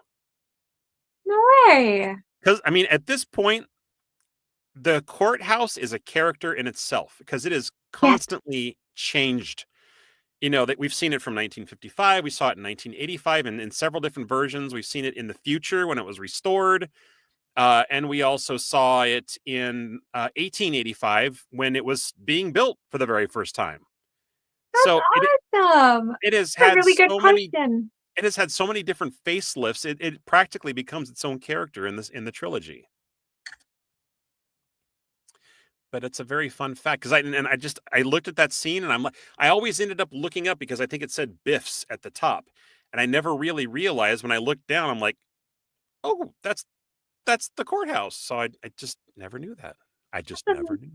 No way. Because, I mean, at this point, the courthouse is a character in itself because it is constantly changed. That we've seen it from 1955, we saw it in 1985, and in several different versions. We've seen it in the future when it was restored. And we also saw it in 1885 when it was being built for the very first time. That's awesome. It has That's a had really good so question. many. It has had so many different facelifts. It practically becomes its own character in the trilogy. But it's a very fun fact because I looked at that scene and I'm like, I always ended up looking up because I think it said Biff's at the top, and I never really realized when I looked down. I'm like, oh, that's the courthouse. So I just never knew that. I just never knew.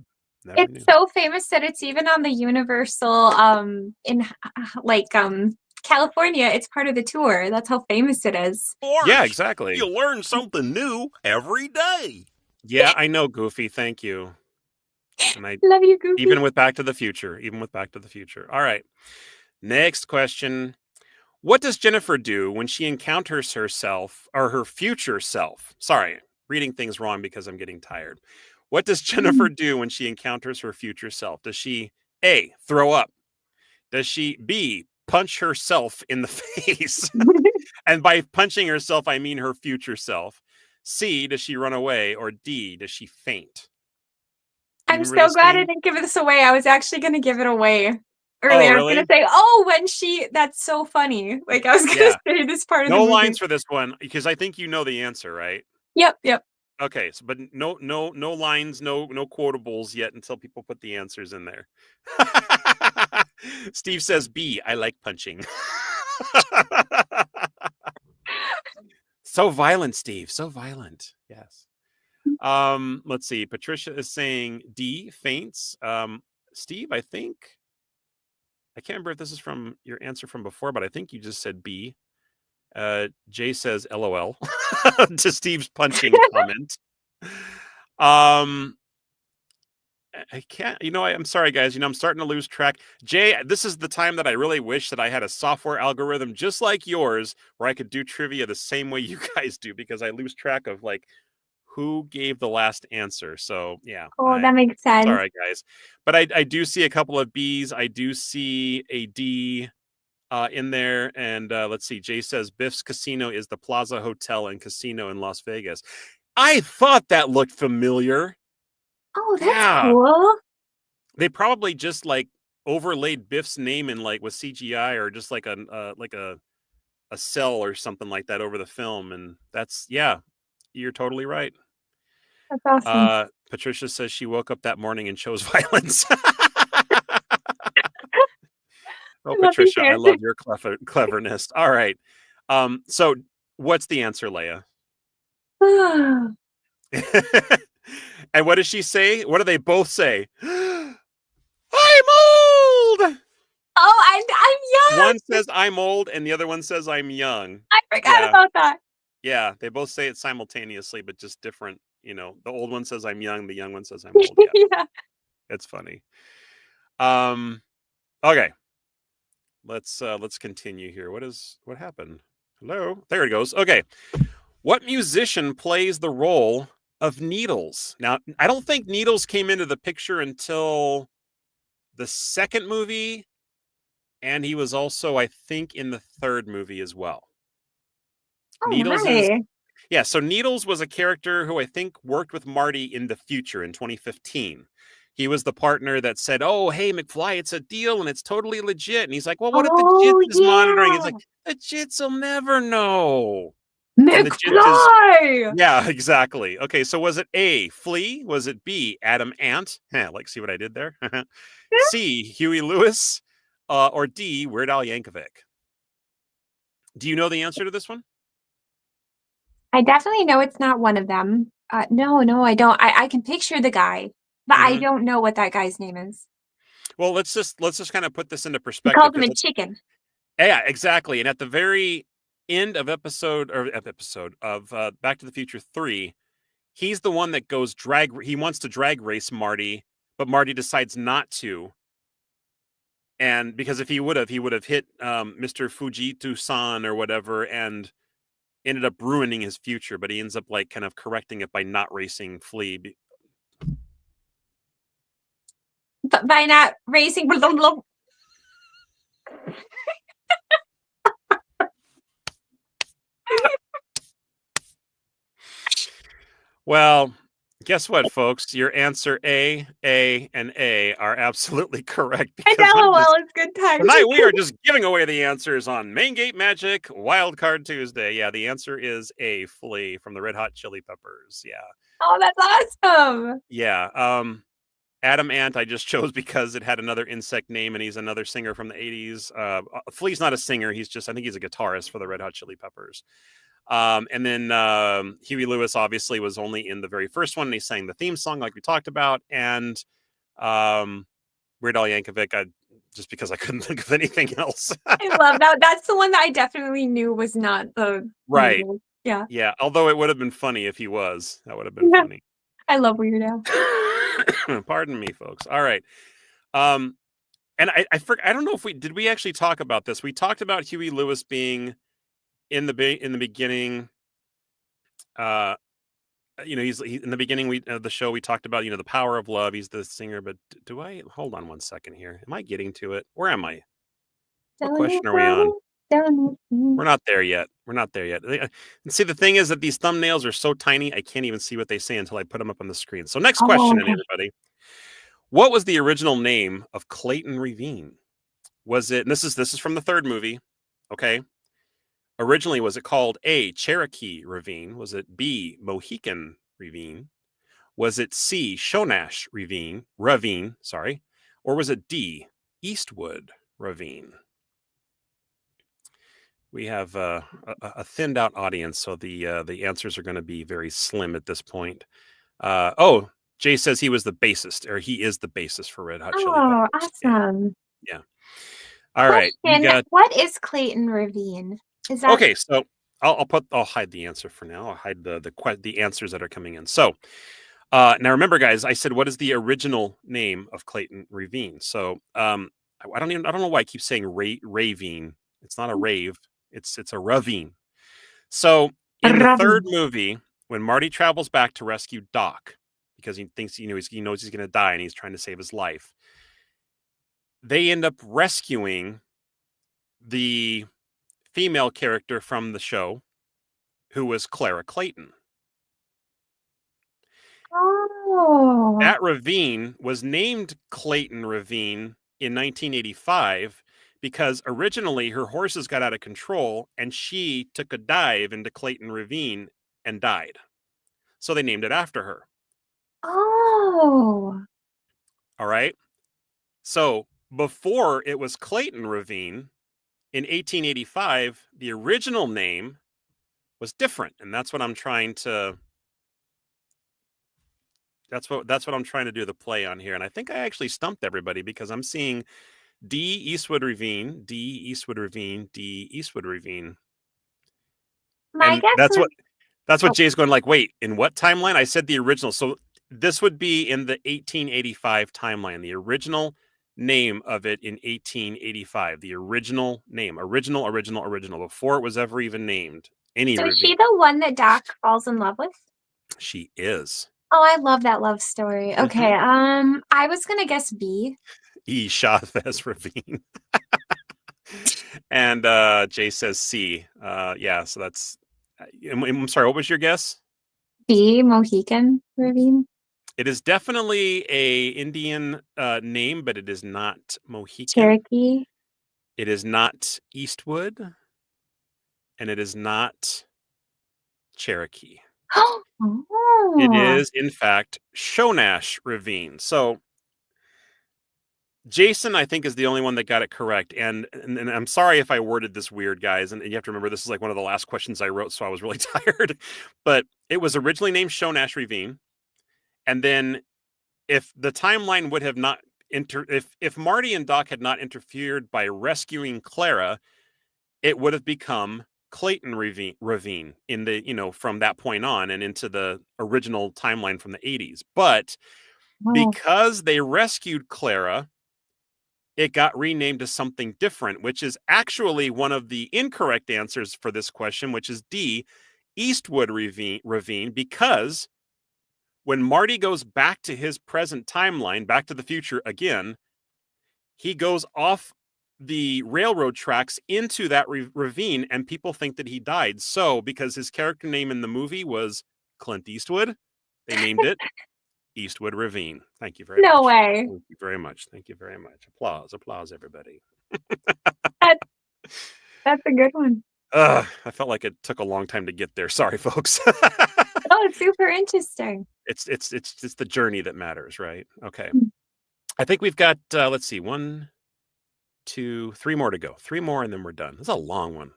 It's so famous that it's even on the Universal in California. It's part of the tour. That's how famous it is. Yeah, exactly. You learn something new every day. Yeah, I know, Goofy. Thank you. And I love you, Goofy. Even with Back to the Future. All right. Next question. What does Jennifer do when she encounters herself or her future self? Sorry, reading things wrong because I'm getting tired. What does Jennifer do when she encounters her future self? Does she A, throw up? Does she B, punch herself in the face? And by punching herself, I mean her future self. C, does she run away? Or D, does she faint? I'm so glad I didn't give this away. I was actually going to give it away earlier. Oh, really? I was going to say, oh, that's so funny. Like I was going to say this part of the movie. No lines for this one because I think you know the answer, right? Yep. Okay, so but no lines, no quotables yet until people put the answers in there. Steve says B, I like punching. So violent, Steve. So violent. Yes. Let's see. Patricia is saying D, faints. Steve, I can't remember if this is from your answer from before, but I think you just said B. Jay says LOL to Steve's punching comment. I can't, I'm sorry, guys. I'm starting to lose track. Jay, this is the time that I really wish that I had a software algorithm just like yours where I could do trivia the same way you guys do, because I lose track of who gave the last answer. So yeah. Oh, that makes sense. Sorry, guys. But I do see a couple of B's. I do see a D in there. And let's see. Jay says Biff's Casino is the Plaza Hotel and Casino in Las Vegas. I thought that looked familiar. Oh, that's cool. They probably just overlaid Biff's name in with CGI or just a cell or something like that over the film. And you're totally right. That's awesome. Patricia says she woke up that morning and chose violence. Oh, Patricia, I love your cleverness. All right. So what's the answer, Leia? And what does she say? What do they both say? I'm old! Oh, I'm young! One says I'm old and the other one says I'm young. I forgot about that. Yeah, they both say it simultaneously, but just different. The old one says I'm young, the young one says I'm old. Yeah. Yeah. It's funny. Okay. Let's continue here. What happened? Hello? There it goes. Okay. What musician plays the role of Needles? Now, I don't think Needles came into the picture until the second movie, and he was also, I think, in the third movie as well. Oh, Needles nice. so Needles was a character who I think worked with Marty in the future in 2015. He was the partner that said, "Oh, hey, McFly, it's a deal and it's totally legit." And he's like, "Well, what if the Oh, JITS is monitoring?" He's like, "The JITS will never know." And the JITS is, McFly! yeah, exactly. Okay, so was it A, Flea? Was it B, Adam Ant? Like, see what I did there? C, Huey Lewis? Or D, Weird Al Yankovic? Do you know the answer to this one? I definitely know it's not one of them. No, I don't. I can picture the guy, but I Mhm. don't know what that guy's name is. Well, let's just kind of put this into He perspective calls him a because chicken. yeah, exactly. And at the very end of episode of Back to the Future 3, he's the one that goes he wants to drag race Marty, but Marty decides not to. And because if he would have hit Mr. Fujitu-san or whatever and ended up ruining his future, but he ends up like kind of correcting it by not racing Flea. But by not racing. Well, guess what, folks? Your answer A, and A are absolutely correct And because LOL is good times. tonight we are just giving away the answers on Main Gate Magic Wildcard Tuesday. Yeah, the answer is A, Flea from the Red Hot Chili Peppers. Yeah. Oh, that's awesome. Yeah. Adam Ant I just chose because it had another insect name and he's another singer from the 80s. Flea's not a singer. I think he's a guitarist for the Red Hot Chili Peppers. And then Huey Lewis obviously was only in the very first one. And he sang the theme song like we talked about. And Weird Al Yankovic, just because I couldn't think of anything else. I love that. That's the one that I definitely knew was not the Right. Beatles. Yeah. Yeah. Although it would have been funny if he was. That would have been Yeah. funny. I love Weird Al. Pardon me, folks. All right. And I don't know if we actually talk about this. We talked about Huey Lewis being in the beginning. He's in the beginning of the show. We talked about the power of love. He's the singer. But do I hold on one second here? Am I getting to it? Where am I? What question are we on? We're not there yet. And see, the thing is that these thumbnails are so tiny, I can't even see what they say until I put them up on the screen. So next question, everybody. What was the original name of Clayton Ravine? Was it, and this is from the third movie, okay? Originally, was it called A, Cherokee Ravine? Was it B, Mohican Ravine? Was it C, Shonash Ravine, sorry? Or was it D, Eastwood Ravine? We have a thinned out audience, so the answers are going to be very slim at this point. Jay says he was the bassist, or he is the bassist for Red Hot Chili Peppers. Awesome. Yeah. All right. What is Clayton Ravine? Is that okay? So I'll hide the answer for now. I'll hide the answers that are coming in. So now remember, guys, I said what is the original name of Clayton Ravine? So I don't know why I keep saying ravine. It's not a rave. It's a ravine. So in the third movie, when Marty travels back to rescue Doc because he thinks he knows he's going to die and he's trying to save his life, they end up rescuing the female character from the show, who was Clara Clayton. Oh. That ravine was named Clayton Ravine in 1985 because originally her horses got out of control and she took a dive into Clayton Ravine and died. So they named it after her. Oh. All right. So before it was Clayton Ravine, in 1885, the original name was different. And that's what I'm trying to I'm trying to do the play on here. And I think I actually stumped everybody because I'm seeing D, Eastwood Ravine, D, Eastwood Ravine, D, Eastwood Ravine. My guess that's what Jay's going like, wait, in what timeline? I said the original. So this would be in the 1885 timeline, the original name of it in 1885, the original name, original, before it was ever even named. So is she the one that Doc falls in love with? She is. Oh, I love that love story. Okay, I was gonna guess B. E. Chavez Ravine. And Jay says C. Yeah, so that's. I'm sorry. What was your guess? B. Mohican Ravine. It is definitely a Indian name, but it is not Mohican. Cherokee. It is not Eastwood, and it is not Cherokee. Oh. It is, in fact, Shonash Ravine. So Jason, I think, is the only one that got it correct. And I'm sorry if I worded this weird, guys. And you have to remember, this is like one of the last questions I wrote, so I was really tired. But it was originally named Shonash Ravine. And then if the timeline would have not if Marty and Doc had not interfered by rescuing Clara, it would have become Clayton Ravine in the, from that point on and into the original timeline from the 80s. But because they rescued Clara, it got renamed to something different, which is actually one of the incorrect answers for this question, which is D, Eastwood Ravine, because when Marty goes back to his present timeline, Back to the Future again, he goes off the railroad tracks into that ravine, and people think that he died. So, because his character name in the movie was Clint Eastwood, they named it Eastwood Ravine. Thank you very much. No way. Thank you very much. Thank you very much. Applause, everybody. That's a good one. I felt like it took a long time to get there. Sorry, folks. Oh, it's super interesting. It's the journey that matters, right? Okay. I think we've got let's see, 1, 2, 3 more to go. 3 more, and then we're done. This is a long one.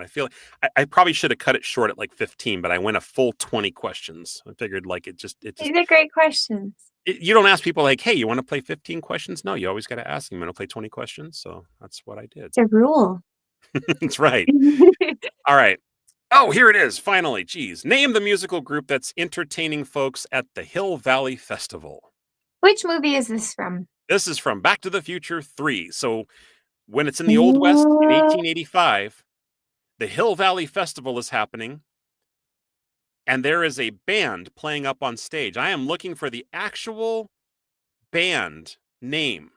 I feel like I probably should have cut it short at like 15, but I went a full 20 questions. I figured like it just These are great questions. You don't ask people like, hey, you want to play 15 questions? No, you always got to ask them. You want to play 20 questions? So that's what I did. It's a rule. That's right. All right. Oh, here it is. Finally. Geez. Name the musical group that's entertaining folks at the Hill Valley Festival. Which movie is this from? This is from Back to the Future 3. So when it's in the Old West in 1885, the Hill Valley Festival is happening, and there is a band playing up on stage. I am looking for the actual band name.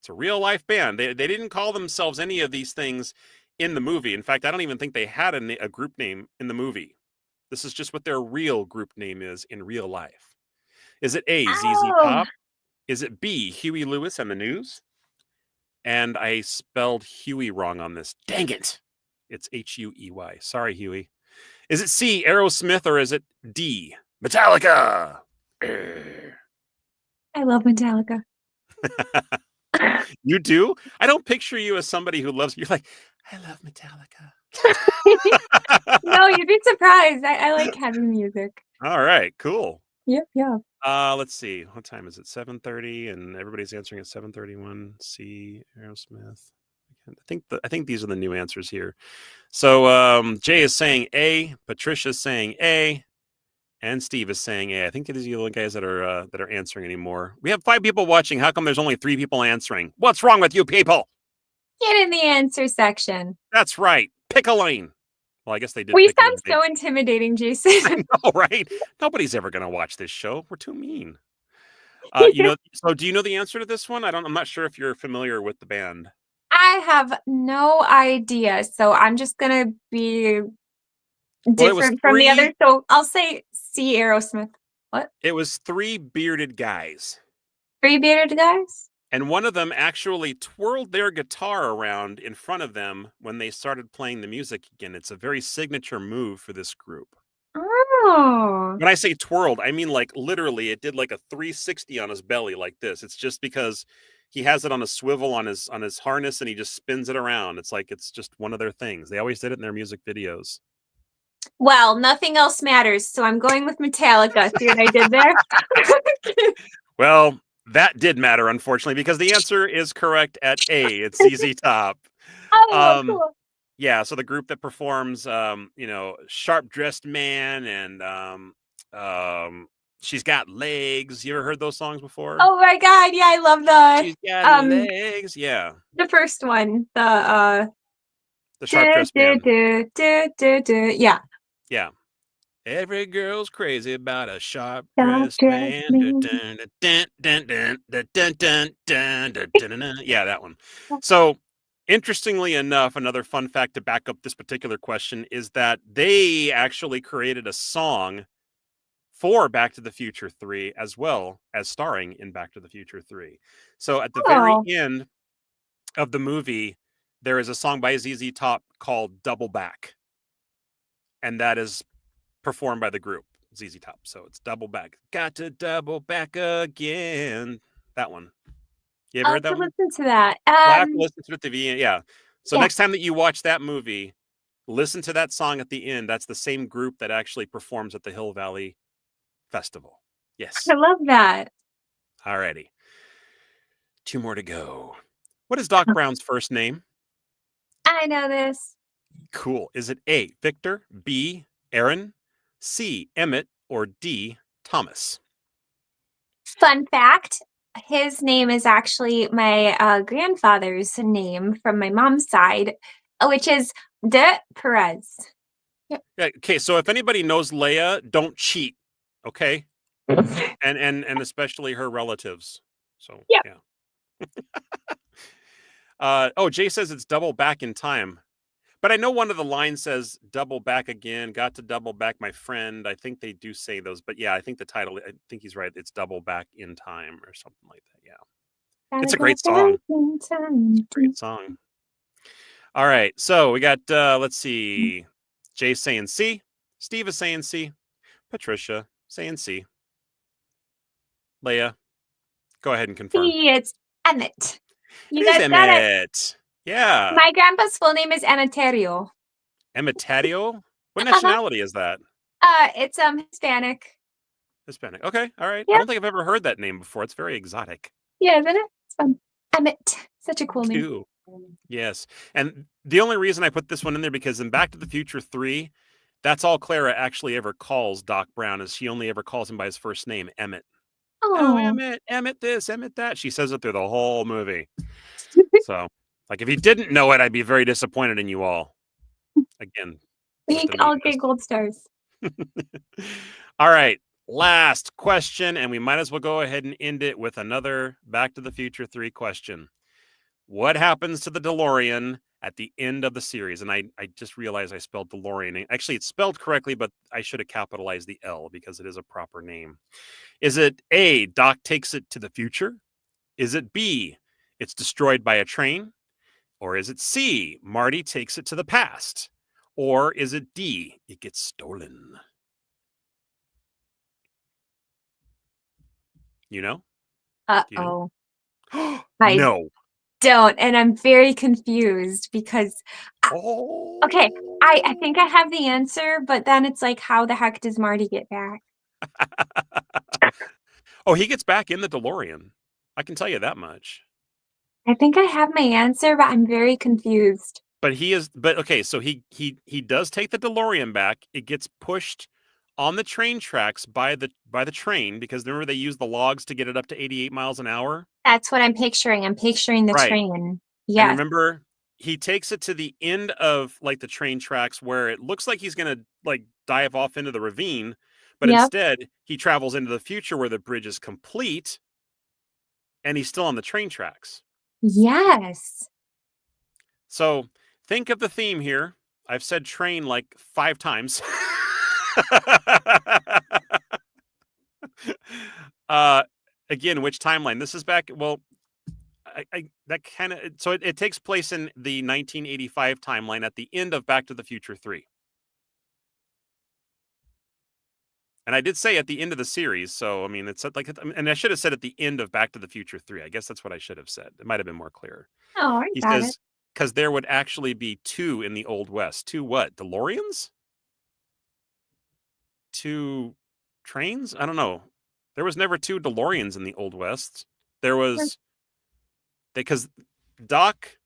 It's a real life band. They didn't call themselves any of these things in the movie. In fact, I don't even think they had a group name in the movie. This is just what their real group name is in real life. Is it A, ZZ Top? Is it B, Huey Lewis and the News? And I spelled Huey wrong on this. Dang it. It's Huey. Sorry, Huey. Is it C, Aerosmith, or is it D, Metallica? I love Metallica. You do? I don't picture you as somebody who loves, you're like, I love Metallica. No, you'd be surprised. I like heavy music. All right, cool. Yep. Let's see. What time is it? 7:30, and everybody's answering at 7:31. C, Aerosmith. I think these are the new answers here. So Jay is saying A, Patricia's saying A, and Steve is saying A. I think these are the only guys that are answering anymore. We have 5 people watching. How come there's only 3 people answering? What's wrong with you people? Get in the answer section. That's right. Pick a lane. Well, I guess they did. We sound so intimidating, Jason. I know, right? Nobody's ever going to watch this show. We're too mean. So do you know the answer to this one? I'm not sure if you're familiar with the band. I have no idea. So I'm just going to be different from the others. So I'll say C, Aerosmith. What? It was 3 bearded guys. 3 bearded guys? And one of them actually twirled their guitar around in front of them when they started playing the music again. It's a very signature move for this group. Oh. When I say twirled, I mean like literally it did like a 360 on his belly like this. It's just because he has it on a swivel on his harness and he just spins it around. It's like it's just one of their things. They always did it in their music videos. Well, nothing else matters, so I'm going with Metallica. See what I did there? Well, that did matter, unfortunately, because the answer is correct at A. It's ZZ Top. Oh, cool. Yeah, so the group that performs, Sharp Dressed Man and She's Got Legs. You ever heard those songs before? Oh my God, yeah, I love the She's Got Legs. Yeah. The first one, the Sharp Dressed Man. Yeah. Yeah. Every girl's crazy about a sharp dressed man. Yeah, that one. So, interestingly enough, another fun fact to back up this particular question is that they actually created a song for Back to the Future 3, as well as starring in Back to the Future 3. So at the very Oh, end of the movie, there is a song by ZZ Top called Double Back. And that is performed by the group ZZ Top. So it's Double Back. Got to double back again. That one. You ever I'll heard have to that one? listen to that. Well, I have to listen to it at the end. Yeah. So Yeah, next time that you watch that movie, listen to that song at the end. That's the same group that actually performs at the Hill Valley Festival. Yes. I love that. Alrighty. 2 more to go. What is Doc Brown's first name? I know this. Cool. Is it A, Victor, B, Aaron, C, Emmett, or D, Thomas? Fun fact, his name is actually my grandfather's name from my mom's side, which is De Perez. Yeah, okay, so if anybody knows Leia, don't cheat. Okay? And especially her relatives. So Yep. yeah. Jay says it's double back in time. But I know one of the lines says double back again, got to double back my friend. I think they do say those, but yeah, I think the title, I think he's right. It's double back in time or something like that. Yeah. It's a great song. Great song. All right. So we got, let's see. Jay saying C. Steve is saying C. Patricia saying C. Leia, go ahead and confirm. See, it's Emmett. You It is guys got it. Emmett. Yeah. My grandpa's full name is Emeterio. Emmetadio? What nationality is that? It's Hispanic. Hispanic. Okay. All right. I Yep. don't think I've ever heard that name before. It's very exotic. Yeah, isn't it? It's fun. Emmett. Such a cool name. Too. Yes. And the only reason I put this one in there because in Back to the Future 3, that's all Clara actually ever calls Doc Brown is she only ever calls him by his first name, Emmett. Oh, Emmett, Emmett this, Emmett that. She says it through the whole movie. So, like, if you didn't know it, I'd be very disappointed in you all. Again, We all get gold stars. All right. Last question, and we might as well go ahead and end it with another Back to the Future 3 question. What happens to the DeLorean at the end of the series? And I just realized I spelled DeLorean. Actually, it's spelled correctly, but I should have capitalized the L because it is a proper name. Is it A, Doc takes it to the future? Is it B, it's destroyed by a train? Or is it C, Marty takes it to the past? Or is it D, it gets stolen? You know? Uh-oh. I no. Don't, and I'm very confused because okay, I think I have the answer, but then it's like, how the heck does Marty get back? Oh, he gets back in the DeLorean. I can tell you that much. I think I have my answer, but I'm very confused. But okay, so he does take the DeLorean back. It gets pushed on the train tracks by the train because remember they use the logs to get it up to 88 miles an hour. That's what I'm picturing. I'm picturing the train. Yeah. And remember, he takes it to the end of like the train tracks where it looks like he's gonna like dive off into the ravine, but instead he travels into the future where the bridge is complete, and he's still on the train tracks. Yes. So think of the theme here. I've said train like 5 times. Again, which timeline? This is back. Well, that kind of so it takes place in the 1985 timeline at the end of Back to the Future 3. And I did say at the end of the series, so I mean it's like, and I should have said at the end of Back to the Future 3. I guess that's what I should have said. It might have been more clear. Oh, he says because there would actually be 2 in the Old West. 2 what? DeLoreans? 2 trains? I don't know. There was never 2 DeLoreans in the Old West. There was because Doc.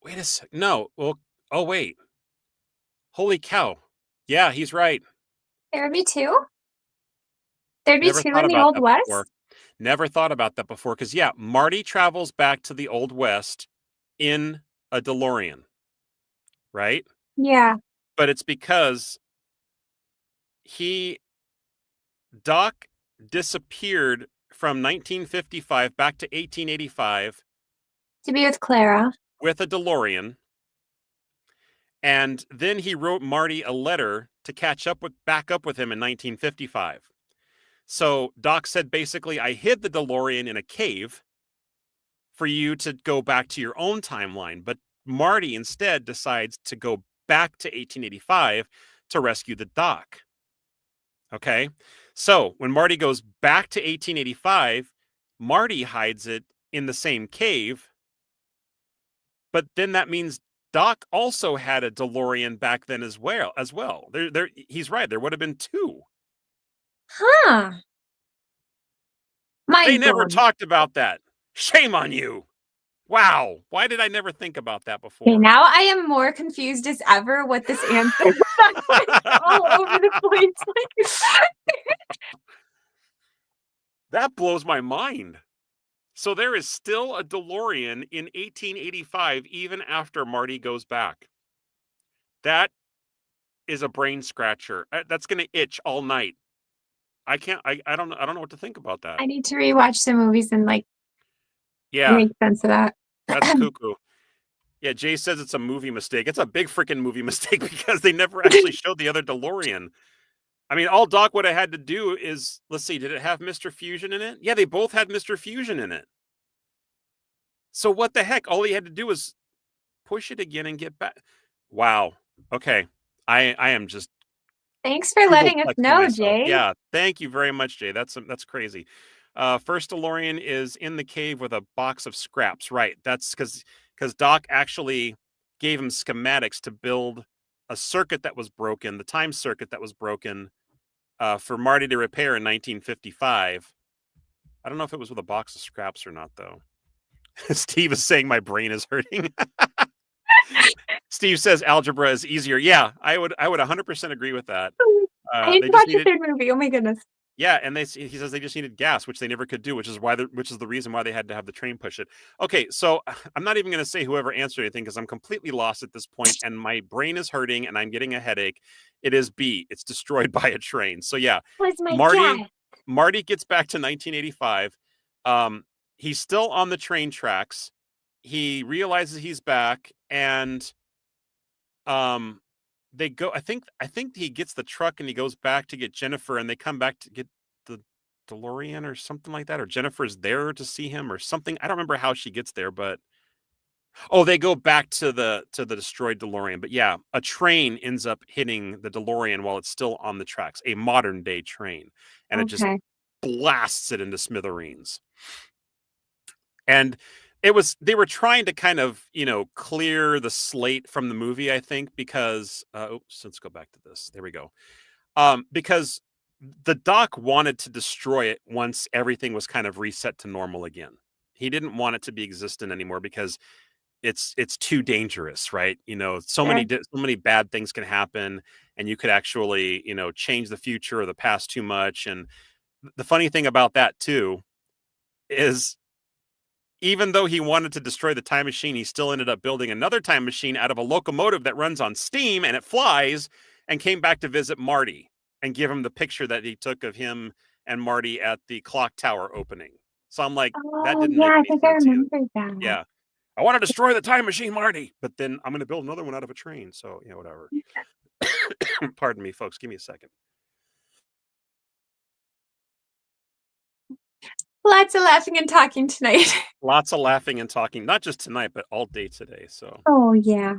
Wait a sec. No. Well. Oh wait. Holy cow! Yeah, he's right. There would be 2. There'd be 2 in the Old West. Before. Never thought about that before. Because yeah, Marty travels back to the Old West in a DeLorean, right? Yeah. But it's because Doc disappeared from 1955 back to 1885 to be with Clara with a DeLorean. And then he wrote Marty a letter to back up with him in 1955. So Doc said, basically, I hid the DeLorean in a cave for you to go back to your own timeline. But Marty instead decides to go back to 1885 to rescue the Doc. Okay. So when Marty goes back to 1885, Marty hides it in the same cave. But then that means Doc also had a DeLorean back then as well. He's right. There would have been two. Huh. They never Mind-blowing. talked about that. Shame on you. Wow. Why did I never think about that Okay, before? now I am more confused as ever what this answer is. All over the place. That blows my mind. So there is still a DeLorean in 1885, even after Marty goes back. That is a brain scratcher. That's going to itch all night. I don't know what to think about that. I need to rewatch the movies and make sense of that. That's cuckoo. Yeah, Jay says it's a movie mistake. It's a big freaking movie mistake because they never actually showed the other DeLorean. I mean, all Doc would have had to do is, let's see, did it have Mr. Fusion in it? Yeah, they both had Mr. Fusion in it. So what the heck? All he had to do was push it again and get back. Wow. Okay. I am just. Thanks for letting us know, myself. Jay. Yeah, thank you very much, Jay. That's crazy. First DeLorean is in the cave with a box of scraps. Right. That's because Doc actually gave him schematics to build a circuit that was broken, the time circuit that was broken, for Marty to repair in 1955. I don't know if it was with a box of scraps or not, though. Steve is saying my brain is hurting. Steve says algebra is easier. Yeah, I would 100% agree with that. I need to watch the third movie. Oh my goodness. Yeah, and he says they just needed gas, which they never could do, which is the reason why they had to have the train push it. Okay, so I'm not even going to say whoever answered anything because I'm completely lost at this point, and my brain is hurting, and I'm getting a headache. It is B. It's destroyed by a train. So yeah, Marty gets back to 1985. He's still on the train tracks. He realizes he's back, and they go. I think he gets the truck and he goes back to get Jennifer, and they come back to get the DeLorean or something like that. Or Jennifer's there to see him or something. I don't remember how she gets there, but they go back to the destroyed DeLorean. But yeah, a train ends up hitting the DeLorean while it's still on the tracks, a modern day train, and it just blasts it into smithereens. And they were trying to kind of, clear the slate from the movie, I think, because, let's go back to this. There we go. Because the Doc wanted to destroy it once everything was kind of reset to normal again. He didn't want it to be existent anymore because it's too dangerous, right? So many bad things can happen, and you could actually, change the future or the past too much. And the funny thing about that too is, even though he wanted to destroy the time machine, he still ended up building another time machine out of a locomotive that runs on steam and it flies, and came back to visit Marty and give him the picture that he took of him and Marty at the clock tower opening. So I'm like, that didn't make any sense. I remember that. Yeah. I want to destroy the time machine, Marty, but then I'm going to build another one out of a train. So, whatever. Pardon me, folks. Give me a second. Lots of laughing and talking tonight. Lots of laughing and talking, not just tonight, but all day today. So. Oh, yeah.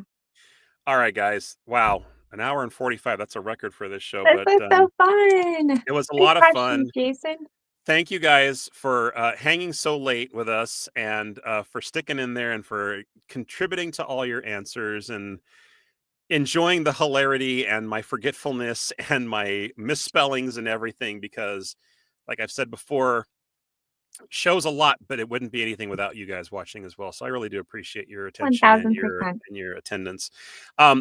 All right, guys. Wow. An hour and 45. That's a record for this show. This was so fun. It was a lot of fun. Jason. Thank you guys for hanging so late with us, and for sticking in there and for contributing to all your answers and enjoying the hilarity and my forgetfulness and my misspellings and everything, because like I've said before, shows a lot, but it wouldn't be anything without you guys watching as well. So I really do appreciate your attention and your attendance.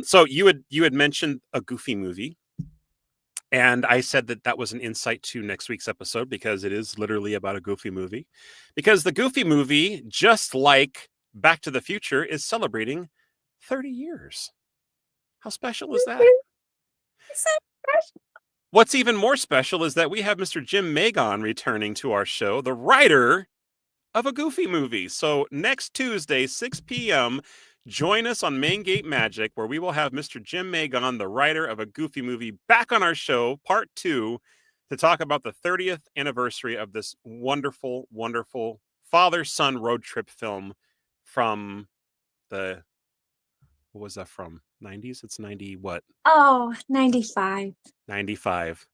So you had mentioned a Goofy movie, and I said that was an insight to next week's episode, because it is literally about a Goofy movie, because the Goofy movie, just like Back to the Future, is celebrating 30 years. How special is that? It's so special. What's even more special is that we have Mr. Jim Magon returning to our show, the writer of a Goofy movie. So next Tuesday, 6 p.m., Join us on Main Gate Magic, where we will have Mr. Jim Magon, the writer of A Goofy Movie, back on our show, part 2, to talk about the 30th anniversary of this wonderful, wonderful father-son road trip film from the, what was that from? 90s? It's 90 what? Oh, 95. 95.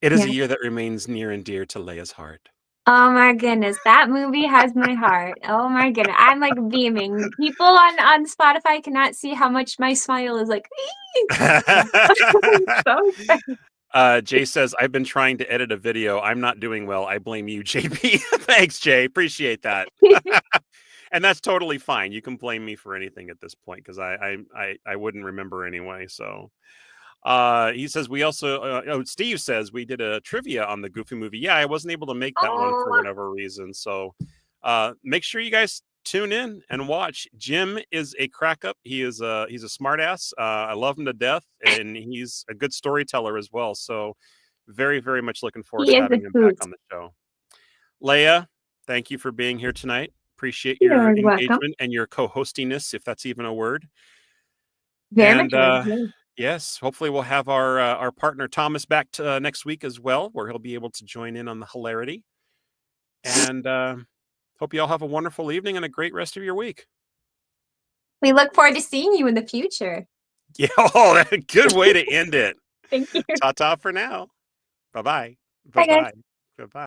It is a Yeah. year that remains near and dear to Leia's heart. Oh my goodness, that movie has my heart. Oh my goodness, I'm like beaming. People on Spotify cannot see how much my smile is like. So excited. Jay says, I've been trying to edit a video. I'm not doing well. I blame you, JP. Thanks, Jay. Appreciate that. And that's totally fine. You can blame me for anything at this point because I wouldn't remember anyway. So he says we also Steve says we did a trivia on the Goofy Movie. Yeah, I wasn't able to make that one for whatever reason. So make sure you guys tune in and watch. Jim is a crack up. He's a smart ass. I love him to death, and he's a good storyteller as well. So very, very much looking forward to having him back on the show. Leia, thank you for being here tonight. Appreciate your engagement and your co-hostiness, if that's even a word. Very much. Yes, hopefully we'll have our partner Thomas back next week as well, where he'll be able to join in on the hilarity. And hope you all have a wonderful evening and a great rest of your week. We look forward to seeing you in the future. Yeah, that's a good way to end it. Thank you. Ta-ta for now. Bye-bye. Bye, guys. Goodbye.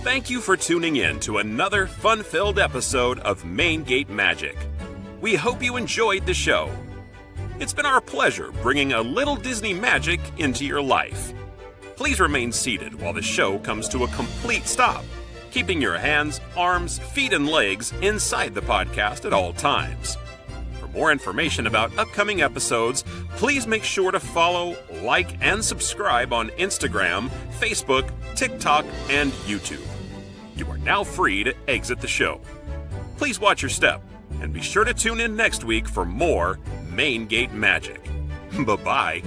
Thank you for tuning in to another fun-filled episode of Main Gate Magic. We hope you enjoyed the show. It's been our pleasure bringing a little Disney magic into your life. Please remain seated while the show comes to a complete stop, keeping your hands, arms, feet, and legs inside the podcast at all times. For more information about upcoming episodes, please make sure to follow, like, and subscribe on Instagram, Facebook, TikTok, and YouTube. You are now free to exit the show. Please watch your step, and be sure to tune in next week for more Main Gate Magic. Bye-bye.